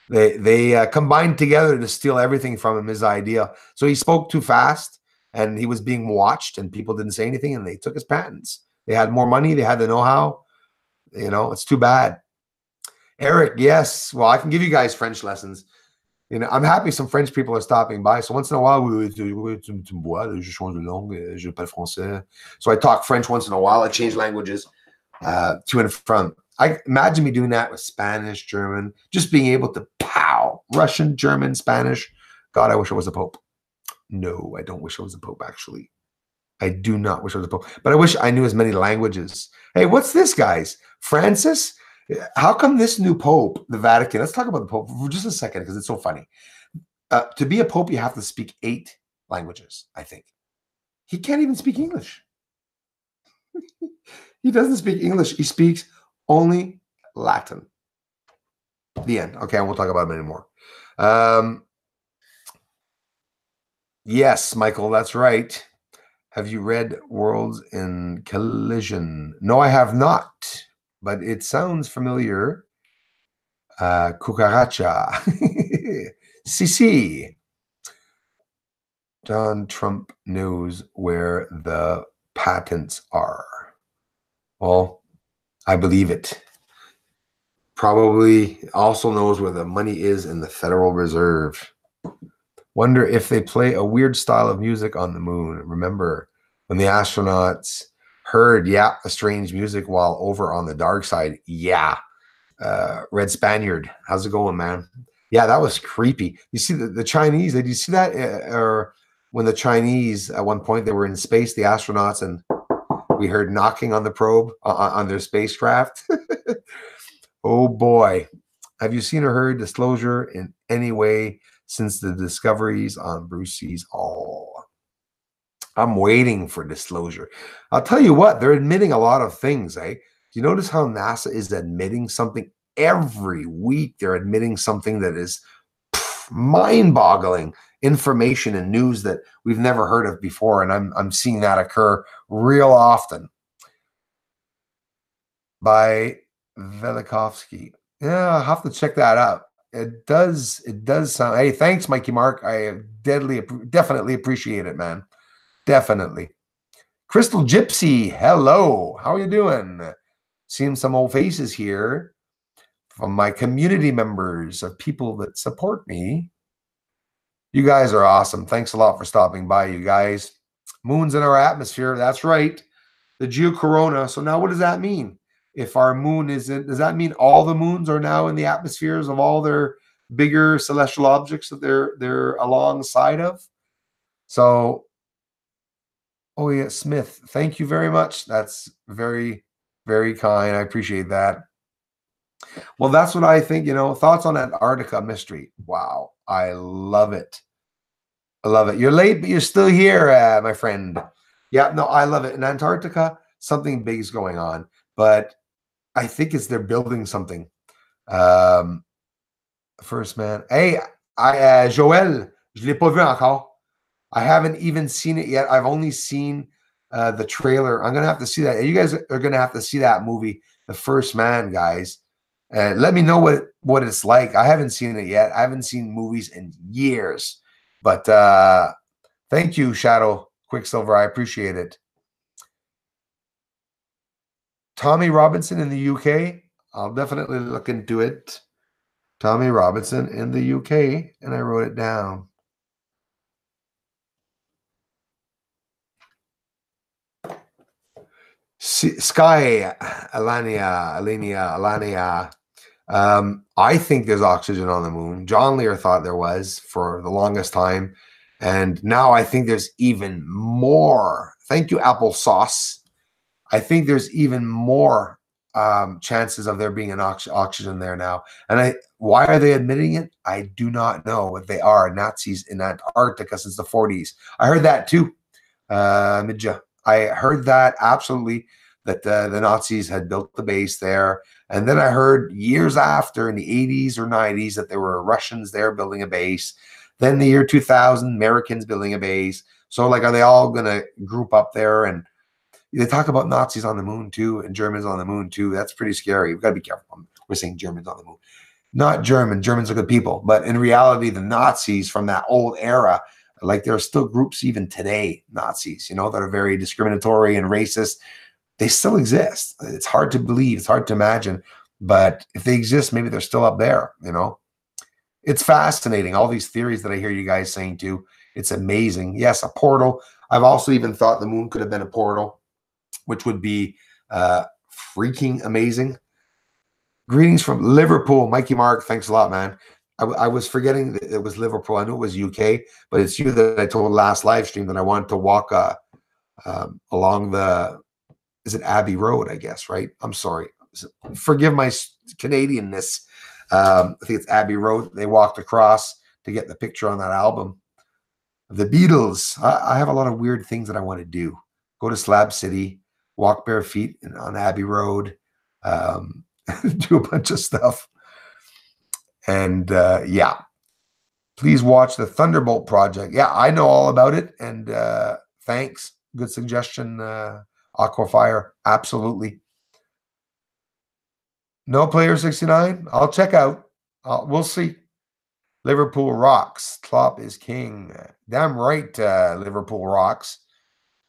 they combined together to steal everything from him, his idea. So he spoke too fast, and he was being watched, and people didn't say anything, and they took his patents. They had more money, they had the know-how. You know, it's too bad. Eric, yes. Well, I can give you guys French lessons. You know, I'm happy some French people are stopping by. So once in a while, tu me vois, je change de langue, je parle français. So I talk French once in a while. I change languages to and from. I imagine me doing that with Spanish, German, just being able to Russian, German, Spanish. God, I wish I was a pope. No, I don't wish I was a pope, actually. I do not wish I was a pope, but I wish I knew as many languages. Hey, what's this, guys? Francis? How come this new pope, the Vatican? Let's talk about the pope for just a second because it's so funny. To be a pope, you have to speak 8 languages, I think. He can't even speak English. He doesn't speak English. He speaks only Latin. The end. Okay, I won't talk about him anymore. Yes, Michael, that's right. Have you read Worlds in Collision? No, I have not, but it sounds familiar. Cucaracha. CC. Donald Trump knows where the patents are. Well, I believe it. Probably also knows where the money is in the Federal Reserve. Wonder if they play a weird style of music on the moon. Remember when the astronauts heard, yeah, a strange music while over on the dark side? Yeah. Red Spaniard, how's it going, man? Yeah, that was creepy. You see the Chinese, did you see that? Or when the Chinese, at one point, they were in space, the astronauts, and we heard knocking on the probe on their spacecraft. Oh boy. Have you seen or heard disclosure in any way since the discoveries on Brucey's? Oh, I'm waiting for disclosure. I'll tell you what, they're admitting a lot of things, eh? Do you notice how NASA is admitting something every week? They're admitting something that is mind-boggling information and news that we've never heard of before, and I'm seeing that occur real often. By Velikovsky. Yeah, I'll have to check that out. It does sound. Hey, thanks, Mikey Mark. I definitely appreciate it, man. Definitely. Crystal Gypsy, hello. How are you doing? Seeing some old faces here from my community members of people that support me. You guys are awesome. Thanks a lot for stopping by, you guys. Moon's in our atmosphere. That's right. The geocorona. So now what does that mean? If our moon isn't, does that mean all the moons are now in the atmospheres of all their bigger celestial objects that they're alongside of? So, oh yeah, Smith, thank you very much. That's very, very kind. I appreciate that. Well, that's what I think, thoughts on Antarctica mystery. Wow. I love it. I love it. You're late, but you're still here, my friend. Yeah, no, I love it. In Antarctica, something big is going on, but I think they're building something. Um, First man. Hey, Joël, je l'ai pas vu encore. I haven't even seen it yet. I've only seen the trailer. I'm gonna have to see that. You guys are gonna have to see that movie, The First Man, guys. Let me know what it's like. I haven't seen it yet. I haven't seen movies in years. But thank you, Shadow Quicksilver. I appreciate it. Tommy Robinson in the UK. I'll definitely look into it. Tommy Robinson in the UK, and I wrote it down. Sky, Alania. I think there's oxygen on the moon. John Lear thought there was for the longest time. And now I think there's even more. Thank you, applesauce. I think there's even more chances of there being an oxygen there now. And why are they admitting it? I do not know. But they are Nazis in Antarctica since the 40s. I heard that too. I heard that absolutely, that the Nazis had built the base there. And then I heard years after, in the 80s or 90s, that there were Russians there building a base. Then the year 2000, Americans building a base. So like, are they all going to group up there? And they talk about Nazis on the moon too, and Germans on the moon too. That's pretty scary. We've got to be careful. We're saying Germans on the moon. Not German. Germans are good people. But in reality, the Nazis from that old era, like there are still groups even today, Nazis, that are very discriminatory and racist. They still exist. It's hard to believe. It's hard to imagine. But if they exist, maybe they're still up there, It's fascinating. All these theories that I hear you guys saying too. It's amazing. Yes, a portal. I've also even thought the moon could have been a portal, which would be freaking amazing. Greetings from Liverpool. Mikey Mark, thanks a lot, man. I was forgetting that it was Liverpool. I knew it was UK, but it's you that I told last live stream that I wanted to walk along is it Abbey Road, I guess, right? I'm sorry. Forgive my Canadianness. I think it's Abbey Road. They walked across to get the picture on that album. The Beatles. I have a lot of weird things that I want to do. Go to Slab City, walk bare feet on Abbey Road, do a bunch of stuff. And yeah, please watch the Thunderbolt Project. Yeah, I know all about it. And thanks. Good suggestion, Aquafire. Absolutely. No Player 69? I'll check out. We'll see. Liverpool rocks. Klopp is king. Damn right, Liverpool rocks.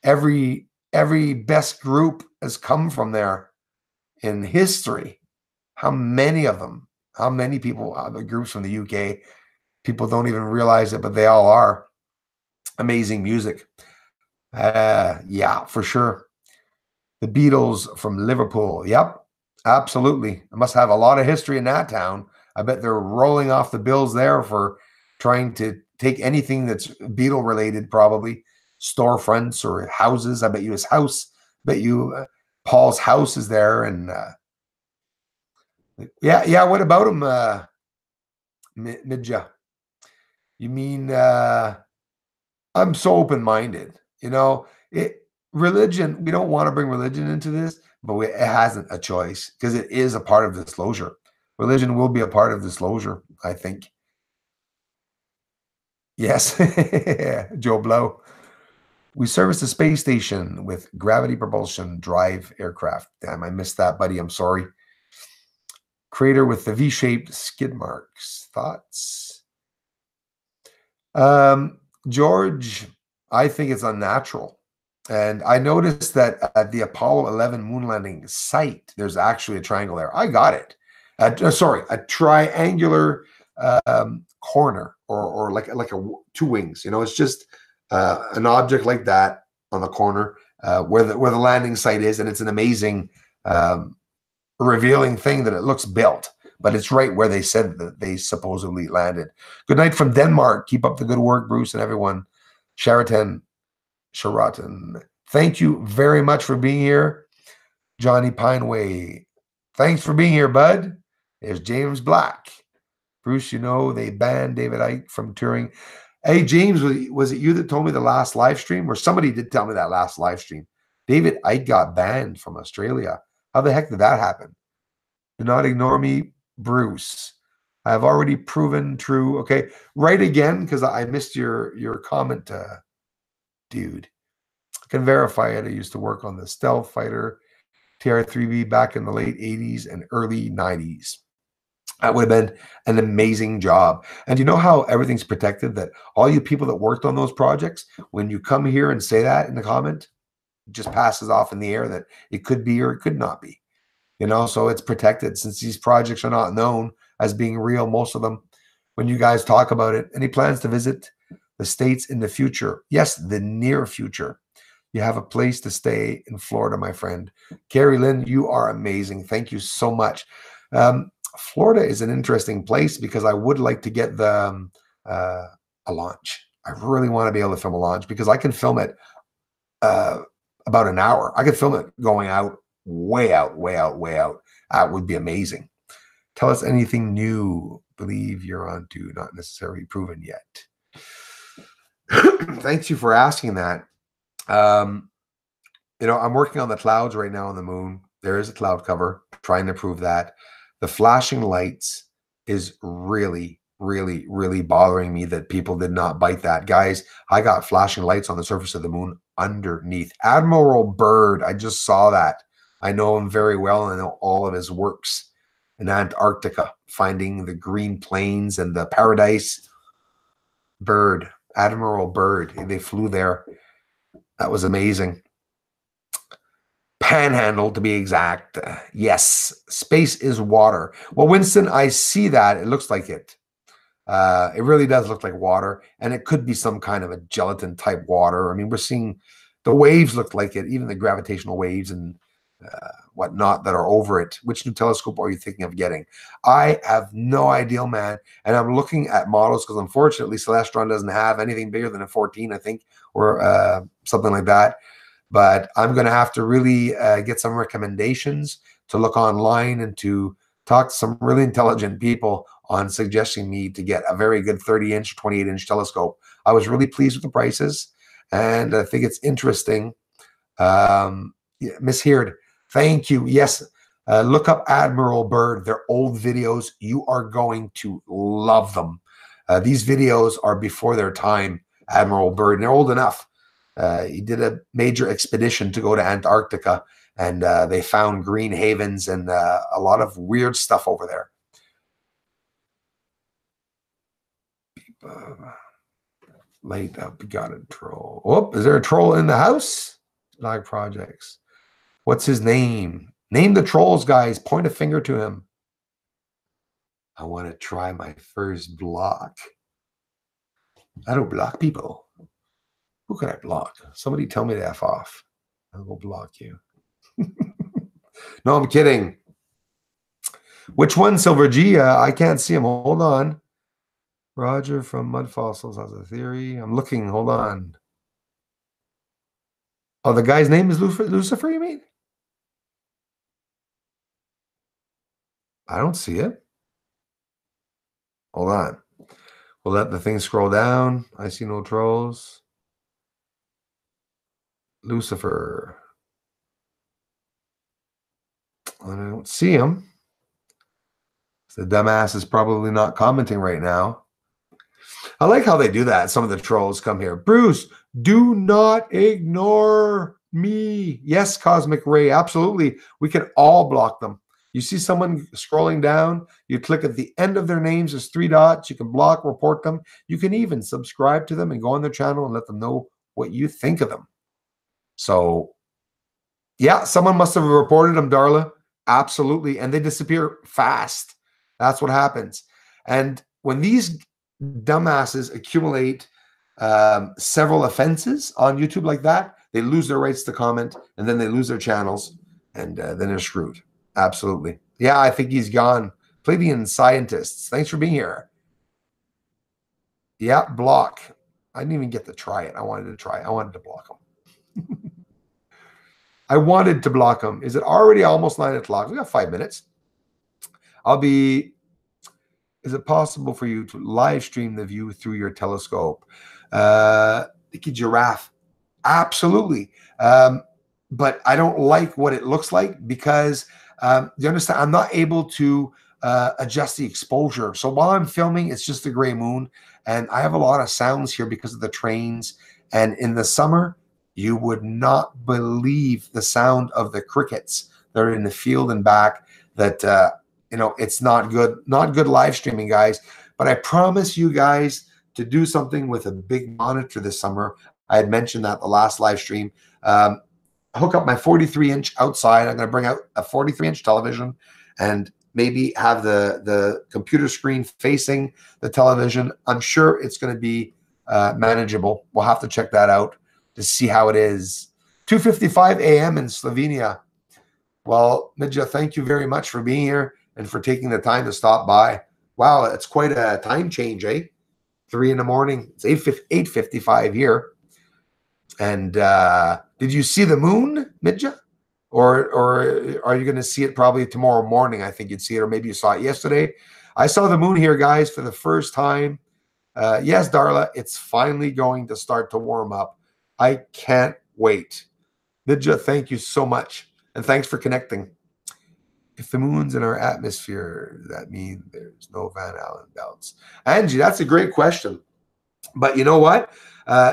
Every best group has come from there in history. How many of them? How many people, the groups from the UK? People don't even realize it, but they all are. Amazing music. Yeah, for sure. The Beatles from Liverpool. Yep, absolutely. I must have a lot of history in that town. I bet they're rolling off the bills there for trying to take anything that's Beatle related, probably storefronts or houses. I bet you his house. I bet you Paul's house is there. And yeah. What about him, Midja? You mean I'm so open-minded. Religion, we don't want to bring religion into this, but it hasn't a choice because it is a part of disclosure. Religion will be a part of disclosure, I think. Yes, Joe Blow. We service the space station with gravity propulsion drive aircraft. Damn, I missed that, buddy. I'm sorry. Crater with the V-shaped skid marks. Thoughts? George, I think it's unnatural. And I noticed that at the Apollo 11 moon landing site, there's actually a triangle there. I got it. Sorry, a triangular corner or like a two wings. It's just an object like that on the corner where the landing site is, and it's an amazing, revealing thing that it looks built, but it's right where they said that they supposedly landed. Good night from Denmark. Keep up the good work, Bruce, and everyone. Sheraton. Thank you very much for being here. Johnny Pineway. Thanks for being here, bud. There's James Black. Bruce, you know, they banned David Icke from touring. Hey, James, was it you that told me the last live stream? Or somebody did tell me that last live stream. David Icke got banned from Australia. How the heck did that happen? Do not ignore me, Bruce. I have already proven true. Okay, write again because I missed your comment, dude. I can verify it. I used to work on the Stealth Fighter TR-3B back in the late 80s and early 90s. That would have been an amazing job. And you know how everything's protected? That all you people that worked on those projects, when you come here and say that in the comment, it just passes off in the air that it could be or it could not be. You know, so it's protected since these projects are not known as being real, most of them. When you guys talk about it, any plans to visit the States in the future? Yes, the near future. You have a place to stay in Florida, my friend. Carrie Lynn, you are amazing. Thank you so much. Florida is an interesting place because I would like to get the a launch. I really want to be able to film a launch because I can film it about an hour. I could film it going out, way out, way out, way out. That would be amazing. Tell us anything new. Believe you're on to not necessarily proven yet. Thanks you for asking that. You know, I'm working on the clouds right now on the moon. There is a cloud cover, trying to prove that. The flashing lights is really, really, really bothering me that people did not bite that. Guys, I got flashing lights on the surface of the moon underneath. Admiral Byrd, I just saw that. I know him very well and I know all of his works in Antarctica, finding the green plains and the paradise. Byrd, Admiral Byrd, they flew there. That was amazing. Panhandle, to be exact. Yes, space is water. Well, Winston, I see that. It looks like it. It really does look like water, and it could be some kind of a gelatin type water. I mean, we're seeing the waves look like it, even the gravitational waves and whatnot that are over it. Which new telescope are you thinking of getting? I have no idea, man. And I'm looking at models because unfortunately Celestron doesn't have anything bigger than a 14, I think, or something like that. But I'm going to have to really get some recommendations to look online and to talk to some really intelligent people on suggesting me to get a very good 30-inch, 28-inch telescope. I was really pleased with the prices, and I think it's interesting. Miss Heard, thank you. Yes, look up Admiral Byrd. They're old videos. You are going to love them. These videos are before their time, Admiral Byrd, and they're old enough. He did a major expedition to go to Antarctica, and they found green havens and a lot of weird stuff over there. Light up, got a troll. Oh, is there a troll in the house? Live projects. What's his name? Name the trolls, guys. Point a finger to him. I want to try my first block. I don't block people. Who can I block? Somebody tell me to F off. I'll go block you. No, I'm kidding. Which one, Silver G? I can't see him. Hold on. Roger from Mud Fossils has a theory. I'm looking. Hold on. Oh, the guy's name is Lucifer, you mean? I don't see it. Hold on. We'll let the thing scroll down. I see no trolls. Lucifer. I don't see him. The dumbass is probably not commenting right now. I like how they do that. Some of the trolls come here. Bruce, do not ignore me. Yes, Cosmic Ray, absolutely. We can all block them. You see someone scrolling down, you click at the end of their names, there's 3 dots. You can block, report them. You can even subscribe to them and go on their channel and let them know what you think of them. So, yeah, someone must have reported them, Darla. Absolutely. And they disappear fast. That's what happens. And when these dumbasses accumulate several offenses on YouTube like that, they lose their rights to comment, and then they lose their channels, and then they're screwed. Absolutely. Yeah, I think he's gone. Pleiadian scientists, thanks for being here. Yeah, block. I didn't even get to try it. I wanted to try it. I wanted to block him. I wanted to block him. Is it already almost 9 o'clock? We got 5 minutes. I'll be. Is it possible for you to live stream the view through your telescope? Nicky Giraffe, absolutely. But I don't like what it looks like because you understand, I'm not able to adjust the exposure. So while I'm filming, it's just a gray moon, and I have a lot of sounds here because of the trains. And in the summer, you would not believe the sound of the crickets that are in the field and back. That you know, it's not good live streaming, guys. But I promise you guys to do something with a big monitor this summer. I had mentioned that the last live stream. Hook up my 43-inch outside. I'm going to bring out a 43-inch television and maybe have the computer screen facing the television. I'm sure it's going to be manageable. We'll have to check that out to see how it is. 2:55 a.m. in Slovenia. Well, Midja, thank you very much for being here and for taking the time to stop by. Wow, it's quite a time change, eh? 3 in the morning. It's 8:55 here. And did you see the moon, Midja? Or are you going to see it probably tomorrow morning? I think you'd see it, or maybe you saw it yesterday. I saw the moon here, guys, for the first time. Yes, Darla, it's finally going to start to warm up. I can't wait. Midja, thank you so much. And thanks for connecting. If the moon's in our atmosphere, does that mean there's no Van Allen belts? Angie, that's a great question. But you know what?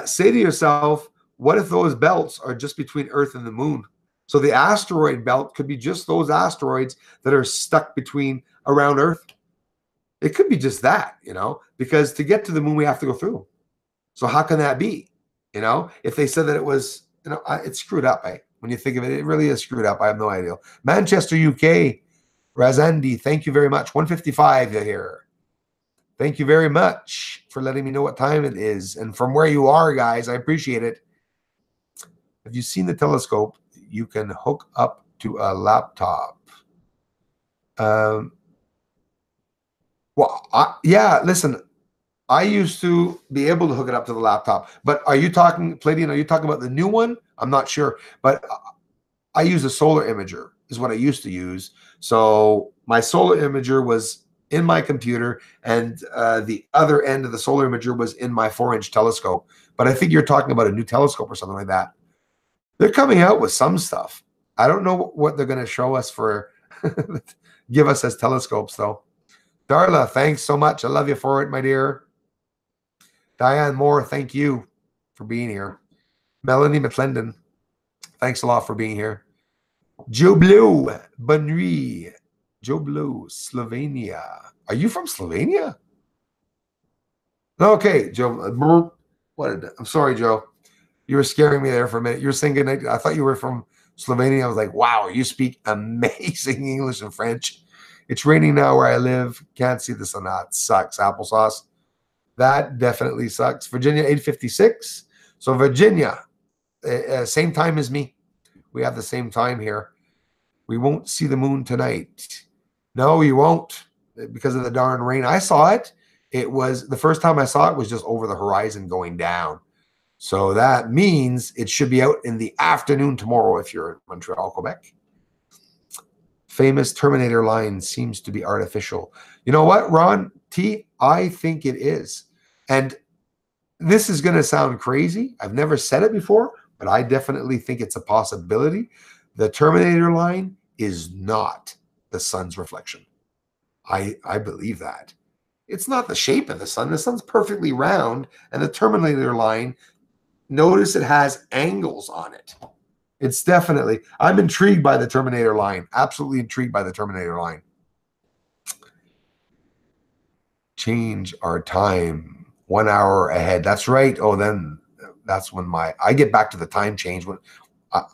Say to yourself, what if those belts are just between Earth and the moon? So the asteroid belt could be just those asteroids that are stuck around Earth. It could be just that, you know, because to get to the moon, we have to go through. So how can that be? You know, if they said that it was, you know, it's screwed up, eh? When you think of it, it really is screwed up. I have no idea. Manchester, UK, Razandi, thank you very much. 1:55 here. Thank you very much for letting me know what time it is. And from where you are, guys, I appreciate it. Have you seen the telescope? You can hook up to a laptop. Yeah, listen, I used to be able to hook it up to the laptop. But are you talking, Palladian, are you talking about the new one? I'm not sure. But I use a solar imager is what I used to use. So my solar imager was in my computer, and the other end of the solar imager was in my 4-inch telescope. But I think you're talking about a new telescope or something like that. They're coming out with some stuff. I don't know what they're going to show us for, give us as telescopes, though. Darla, thanks so much. I love you for it, my dear. Diane Moore, thank you for being here. Melanie McClendon, thanks a lot for being here. Joe Blue, Bonri, Joe Blue, Slovenia. Are you from Slovenia? Okay, Joe. I'm sorry, Joe. You were scaring me there for a minute. You were saying goodnight. I thought you were from Slovenia. I was like, wow, you speak amazing English and French. It's raining now where I live. Can't see the sun. It sucks. Applesauce. That definitely sucks. Virginia, 8:56. So Virginia, same time as me. We have the same time here. We won't see the moon tonight. No, you won't, because of the darn rain. I saw it. It was the first time I saw it was just over the horizon going down. So that means it should be out in the afternoon tomorrow if you're in Montreal, Quebec. Famous Terminator line seems to be artificial. You know what, Ron T? I think it is. And this is going to sound crazy. I've never said it before, but I definitely think it's a possibility. The Terminator line is not the sun's reflection. I believe that. It's not the shape of the sun. The sun's perfectly round, and the Terminator line, notice it has angles on it. It's definitely, I'm intrigued by the Terminator line. Absolutely intrigued by the Terminator line. Change our time 1 hour ahead. That's right. Oh, then that's when I get back to the time change. When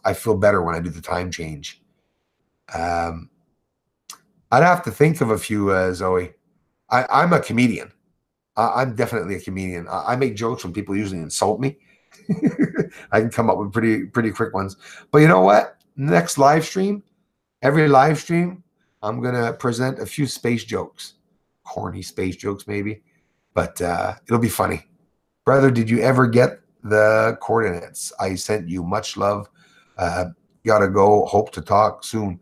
I feel better when I do the time change. I'd have to think of a few, Zoe. I'm a comedian. I'm definitely a comedian. I make jokes when people usually insult me. I can come up with pretty quick ones. But you know what? Next live stream, every live stream, I'm going to present a few space jokes. Corny space jokes, maybe. But it'll be funny. Brother, did you ever get the coordinates? I sent you. Much love. Gotta go. Hope to talk soon.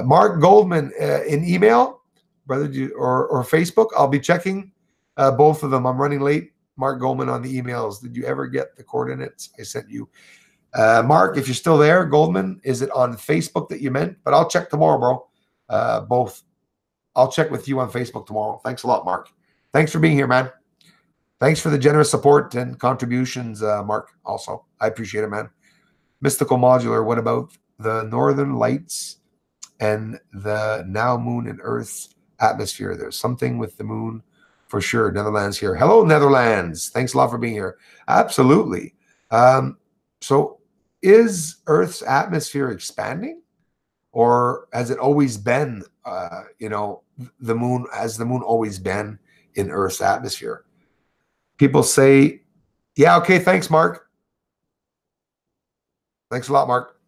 Mark Goldman in email. brother, or Facebook? I'll be checking both of them. I'm running late. Mark Goldman on the emails. Did you ever get the coordinates I sent you? Mark, if you're still there, Goldman, is it on Facebook that you meant? But I'll check tomorrow, bro. Both. I'll check with you on Facebook tomorrow. Thanks a lot, Mark. Thanks for being here, man. Thanks for the generous support and contributions, Mark, also. I appreciate it, man. Mystical Modular, what about the Northern Lights and the now Moon and Earth atmosphere? There's something with the moon for sure. Netherlands here. Hello, Netherlands. Thanks a lot for being here. Absolutely. So is Earth's atmosphere expanding? Or has it always been, the moon, has the moon always been in Earth's atmosphere? People say, yeah, okay, thanks, Mark. Thanks a lot, Mark.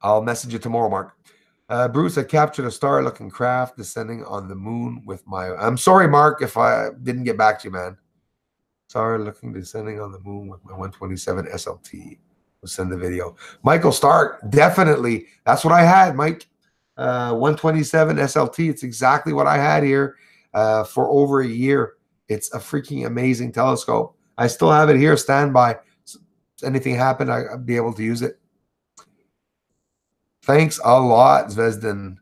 I'll message you tomorrow, Mark. Bruce, I captured a star-looking craft descending on the moon with my... I'm sorry, Mark, if I didn't get back to you, man. Star-looking descending on the moon with my 127 SLT. We'll send the video. Michael Stark, definitely. That's what I had, Mike. 127 SLT. It's exactly what I had here for over a year. It's a freaking amazing telescope. I still have it here, standby. So if anything happened, I'd be able to use it. Thanks a lot, Zvezdan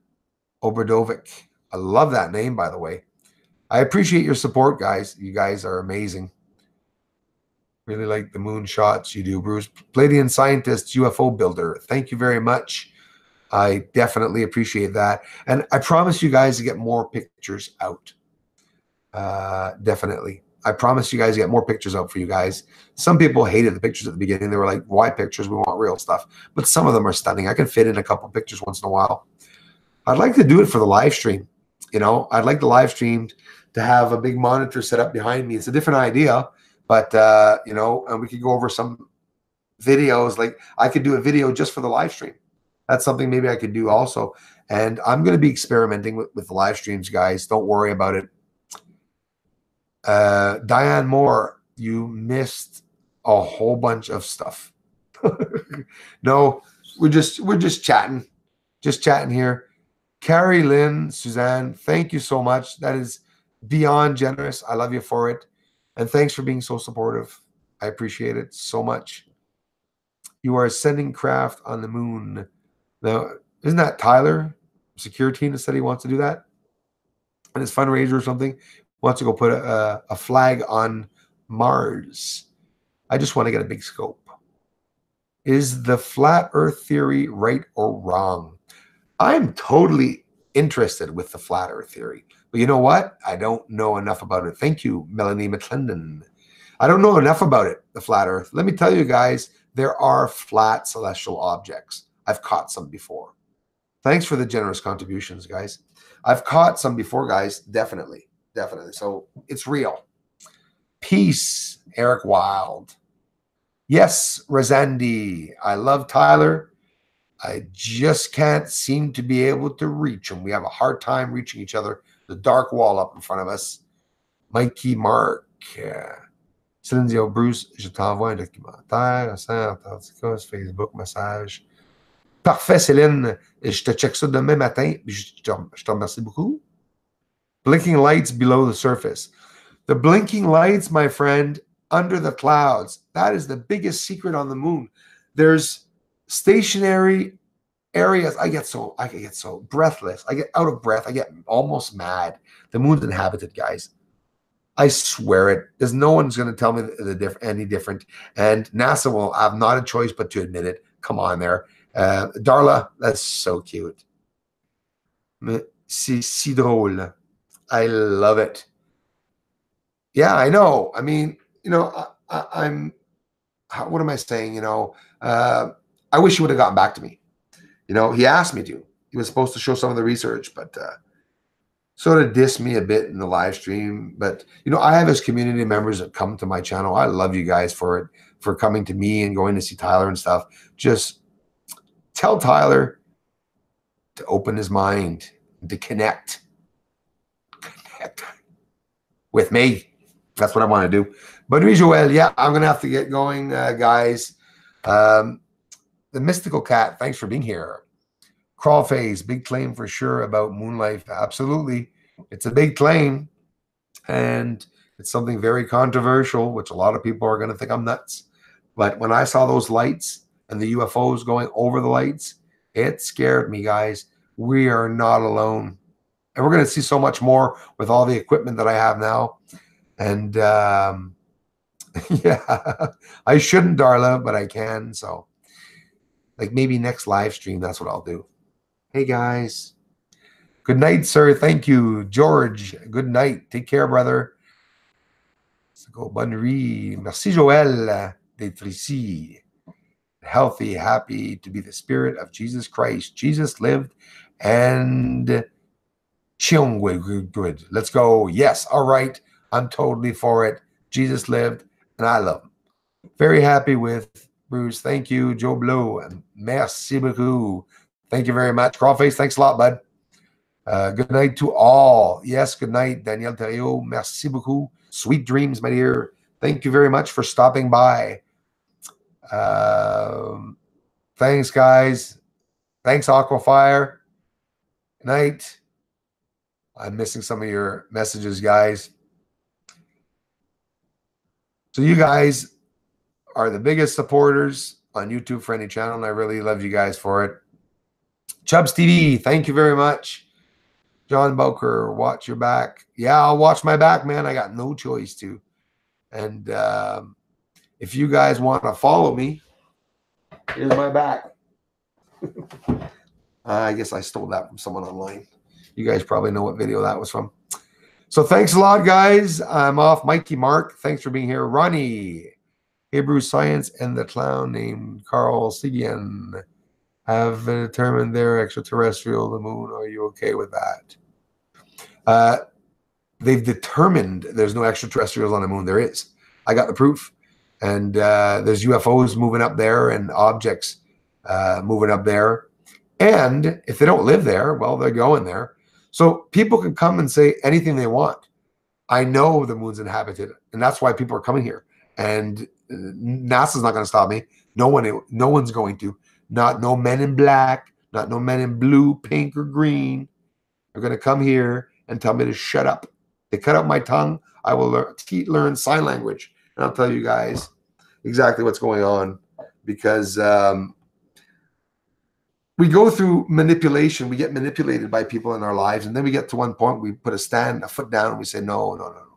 Obradovic. I love that name, by the way. I appreciate your support, guys. You guys are amazing. Really like the moon shots you do, Bruce. Palladian Scientist, UFO Builder. Thank you very much. I definitely appreciate that. And I promise you guys to get more pictures out. Definitely. I promise you guys to get more pictures out for you guys. Some people hated the pictures at the beginning. They were like, why pictures? We want real stuff. But some of them are stunning. I can fit in a couple pictures once in a while. I'd like to do it for the live stream. I'd like the live stream to have a big monitor set up behind me. It's a different idea, but, and we could go over some videos. Like I could do a video just for the live stream. That's something maybe I could do also. And I'm going to be experimenting with the live streams, guys. Don't worry about it. Diane Moore, you missed a whole bunch of stuff. No, we're just chatting. Just chatting here. Carrie Lynn, Suzanne, thank you so much. That is beyond generous. I love you for it. And thanks for being so supportive. I appreciate it so much. You are sending craft on the moon. Now, isn't that Tyler, security, that said he wants to do that? And his fundraiser or something, wants to go put a flag on Mars. I just want to get a big scope. Is the flat Earth theory right or wrong? I'm totally interested with the flat Earth theory. But you know what? I don't know enough about it. Thank you, Melanie McClendon. I don't know enough about it, the flat Earth. Let me tell you guys, there are flat celestial objects. I've caught some before. Thanks for the generous contributions, guys. I've caught some before, guys. Definitely. Definitely. So it's real. Peace, Eric Wild. Yes, Razandi. I love Tyler. I just can't seem to be able to reach him. We have a hard time reaching each other. The dark wall up in front of us. Mikey Mark. Céline Bruce, je t'envoie un documentaire. Facebook, message. Parfait, Céline. Je te check ça demain matin. Je te remercie beaucoup. Blinking lights below the surface. The blinking lights, my friend, under the clouds. That is the biggest secret on the moon. There's stationary areas. I get so breathless. I get out of breath. I get almost mad. The moon's inhabited, guys. I swear it. There's no one's going to tell me any different. And NASA will have not a choice but to admit it. Come on there. Darla, that's so cute. C'est si drôle. I love it. Yeah, I know. I mean, I'm, what am I saying? I wish he would have gotten back to me. He asked me to. He was supposed to show some of the research, but sort of dissed me a bit in the live stream. But, I have his community members that come to my channel. I love you guys for it, for coming to me and going to see Tyler and stuff. Just tell Tyler to open his mind, to connect with me. That's what I want to do. But Joel, yeah, I'm going to have to get going, guys. The Mystical Cat, thanks for being here. Crawl phase, big claim for sure about moon life. Absolutely. It's a big claim, and it's something very controversial, which a lot of people are going to think I'm nuts. But when I saw those lights and the UFOs going over the lights, it scared me, guys. We are not alone. And we're going to see so much more with all the equipment that I have now. And yeah, I shouldn't, Darla, but I can. So like maybe next live stream, that's what I'll do. Hey, guys. Good night, sir. Thank you. George, good night. Take care, brother. Bonne nuit. Merci, Joël, d'être ici. Healthy, happy to be the spirit of Jesus Christ. Jesus lived and good. Let's go. Yes. All right. I'm totally for it. Jesus lived and I love him. Very happy with Bruce. Thank you, Joe Blow. Merci beaucoup. Thank you very much. Crawface, thanks a lot, bud. Good night to all. Yes, good night, Daniel Terrio. Merci beaucoup. Sweet dreams, my dear. Thank you very much for stopping by. Thanks, guys. Thanks, Aquafire. Good night. I'm missing some of your messages, guys. So you guys are the biggest supporters on YouTube for any channel, and I really love you guys for it. Chubbs TV, thank you very much. John Boker, watch your back. Yeah, I'll watch my back, man. I got no choice to. And if you guys want to follow me, here's my back. I guess I stole that from someone online. You guys probably know what video that was from. So thanks a lot, guys. I'm off. Mikey Mark, thanks for being here. Ronnie, Hebrew Science, and the clown named Carl Sigian have determined they're extraterrestrial, the moon. Are you okay with that? They've determined there's no extraterrestrials on the moon. There is. I got the proof. And there's UFOs moving up there and objects moving up there. And if they don't live there, well, they're going there. So people can come and say anything they want. I know the moon's inhabited, and that's why people are coming here. And NASA's not going to stop me. No one's going to. No men in black, not no men in blue, pink, or green. They're going to come here and tell me to shut up. They cut out my tongue. I will learn sign language, and I'll tell you guys exactly what's going on, because we go through manipulation. We get manipulated by people in our lives, and then we get to one point, we put a foot down, and we say, no.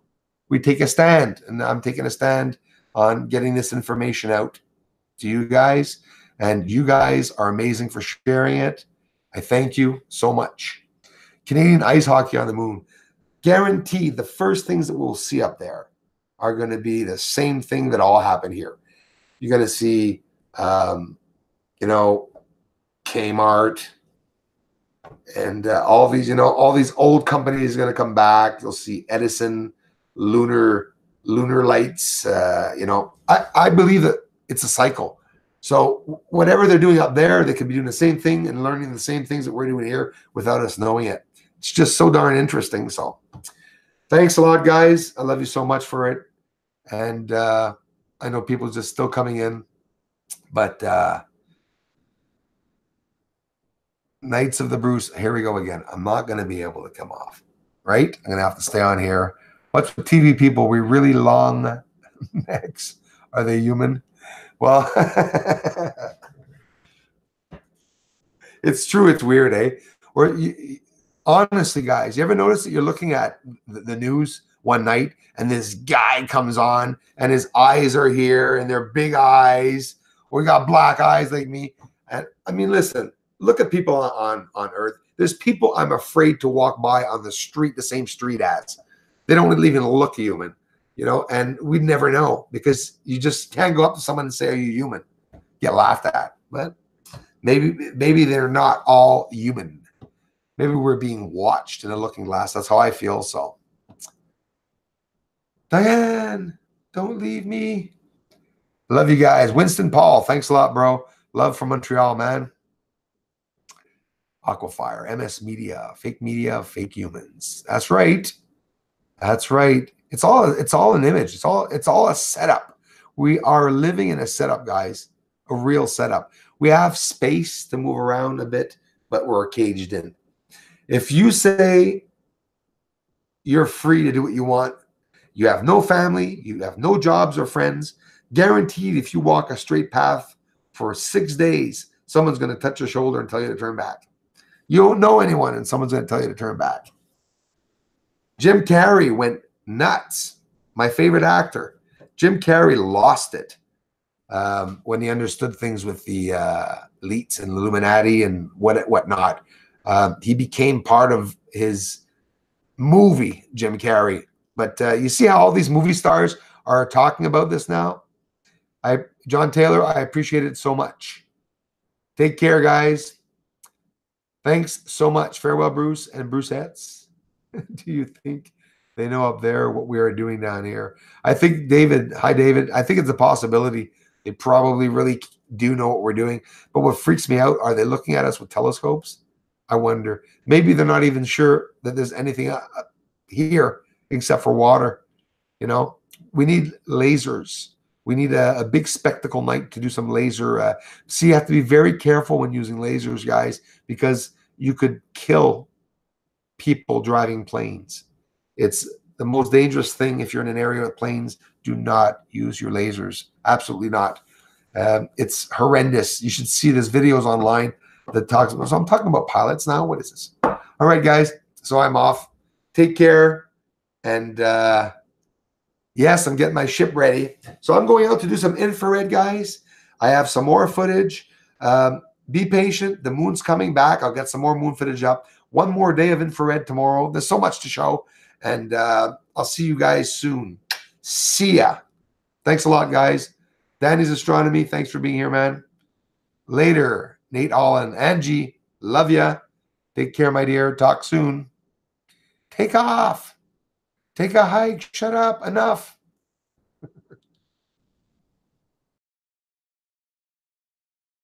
We take a stand, and I'm taking a stand on getting this information out to you guys, and you guys are amazing for sharing it. I thank you so much. Canadian ice hockey on the moon. Guaranteed the first things that we'll see up there are going to be the same thing that all happened here. You're going to see, Kmart and all these, all these old companies are going to come back. You'll see Edison, lunar lights. I believe that it's a cycle. So whatever they're doing up there, they could be doing the same thing and learning the same things that we're doing here without us knowing it. It's just so darn interesting. So thanks a lot, guys. I love you so much for it. And I know people just still coming in, but Knights of the Bruce, here we go again. I'm not going to be able to come off, right? I'm going to have to stay on here. What's with TV people? We really long necks. Are they human? Well, it's true. It's weird, eh? Honestly, guys, you ever notice that you're looking at the news one night and this guy comes on and his eyes are here and they're big eyes, or he got black eyes like me? And I mean, listen, look at people on Earth. There's people I'm afraid to walk by on the street, the same street as. They don't even look human, and we'd never know, because you just can't go up to someone and say, are you human? Get laughed at. But maybe they're not all human. Maybe we're being watched in a looking glass. That's how I feel. So, Diane, don't leave me. Love you guys. Winston Paul, thanks a lot, bro. Love from Montreal, man. Aquafire, MS Media, fake humans. That's right. That's right. It's all an image. It's all a setup. We are living in a setup, guys. A real setup. We have space to move around a bit, but we're caged in. If you say you're free to do what you want, you have no family, you have no jobs or friends, guaranteed if you walk a straight path for 6 days, someone's going to touch your shoulder and tell you to turn back. You don't know anyone and someone's going to tell you to turn back. Jim Carrey went nuts. My favorite actor. Jim Carrey lost it when he understood things with the elites and Illuminati and whatnot. He became part of his movie, Jim Carrey. But you see how all these movie stars are talking about this now? John Taylor, I appreciate it so much. Take care, guys. Thanks so much. Farewell, Bruce and Brucettes. Do you think they know up there what we are doing down here? I think David, hi David, I think it's a possibility. They probably really do know what we're doing. But what freaks me out, are they looking at us with telescopes? I wonder. Maybe they're not even sure that there's anything here except for water. You know, we need lasers. We need a big spectacle night to do some laser. So you have to be very careful when using lasers, guys, because you could kill people driving planes. It's the most dangerous thing if you're in an area with planes. Do not use your lasers. Absolutely not. It's horrendous. You should see this videos online that talks about. So I'm talking about pilots now. What is this? All right, guys. So I'm off. Take care. And yes, I'm getting my ship ready. So I'm going out to do some infrared, guys. I have some more footage. Be patient. The moon's coming back. I'll get some more moon footage up. One more day of infrared tomorrow. There's so much to show. And I'll see you guys soon. See ya. Thanks a lot, guys. Danny's Astronomy. Thanks for being here, man. Later. Nate Allen. Angie. Love ya. Take care, my dear. Talk soon. Take off. Take a hike. Shut up. Enough.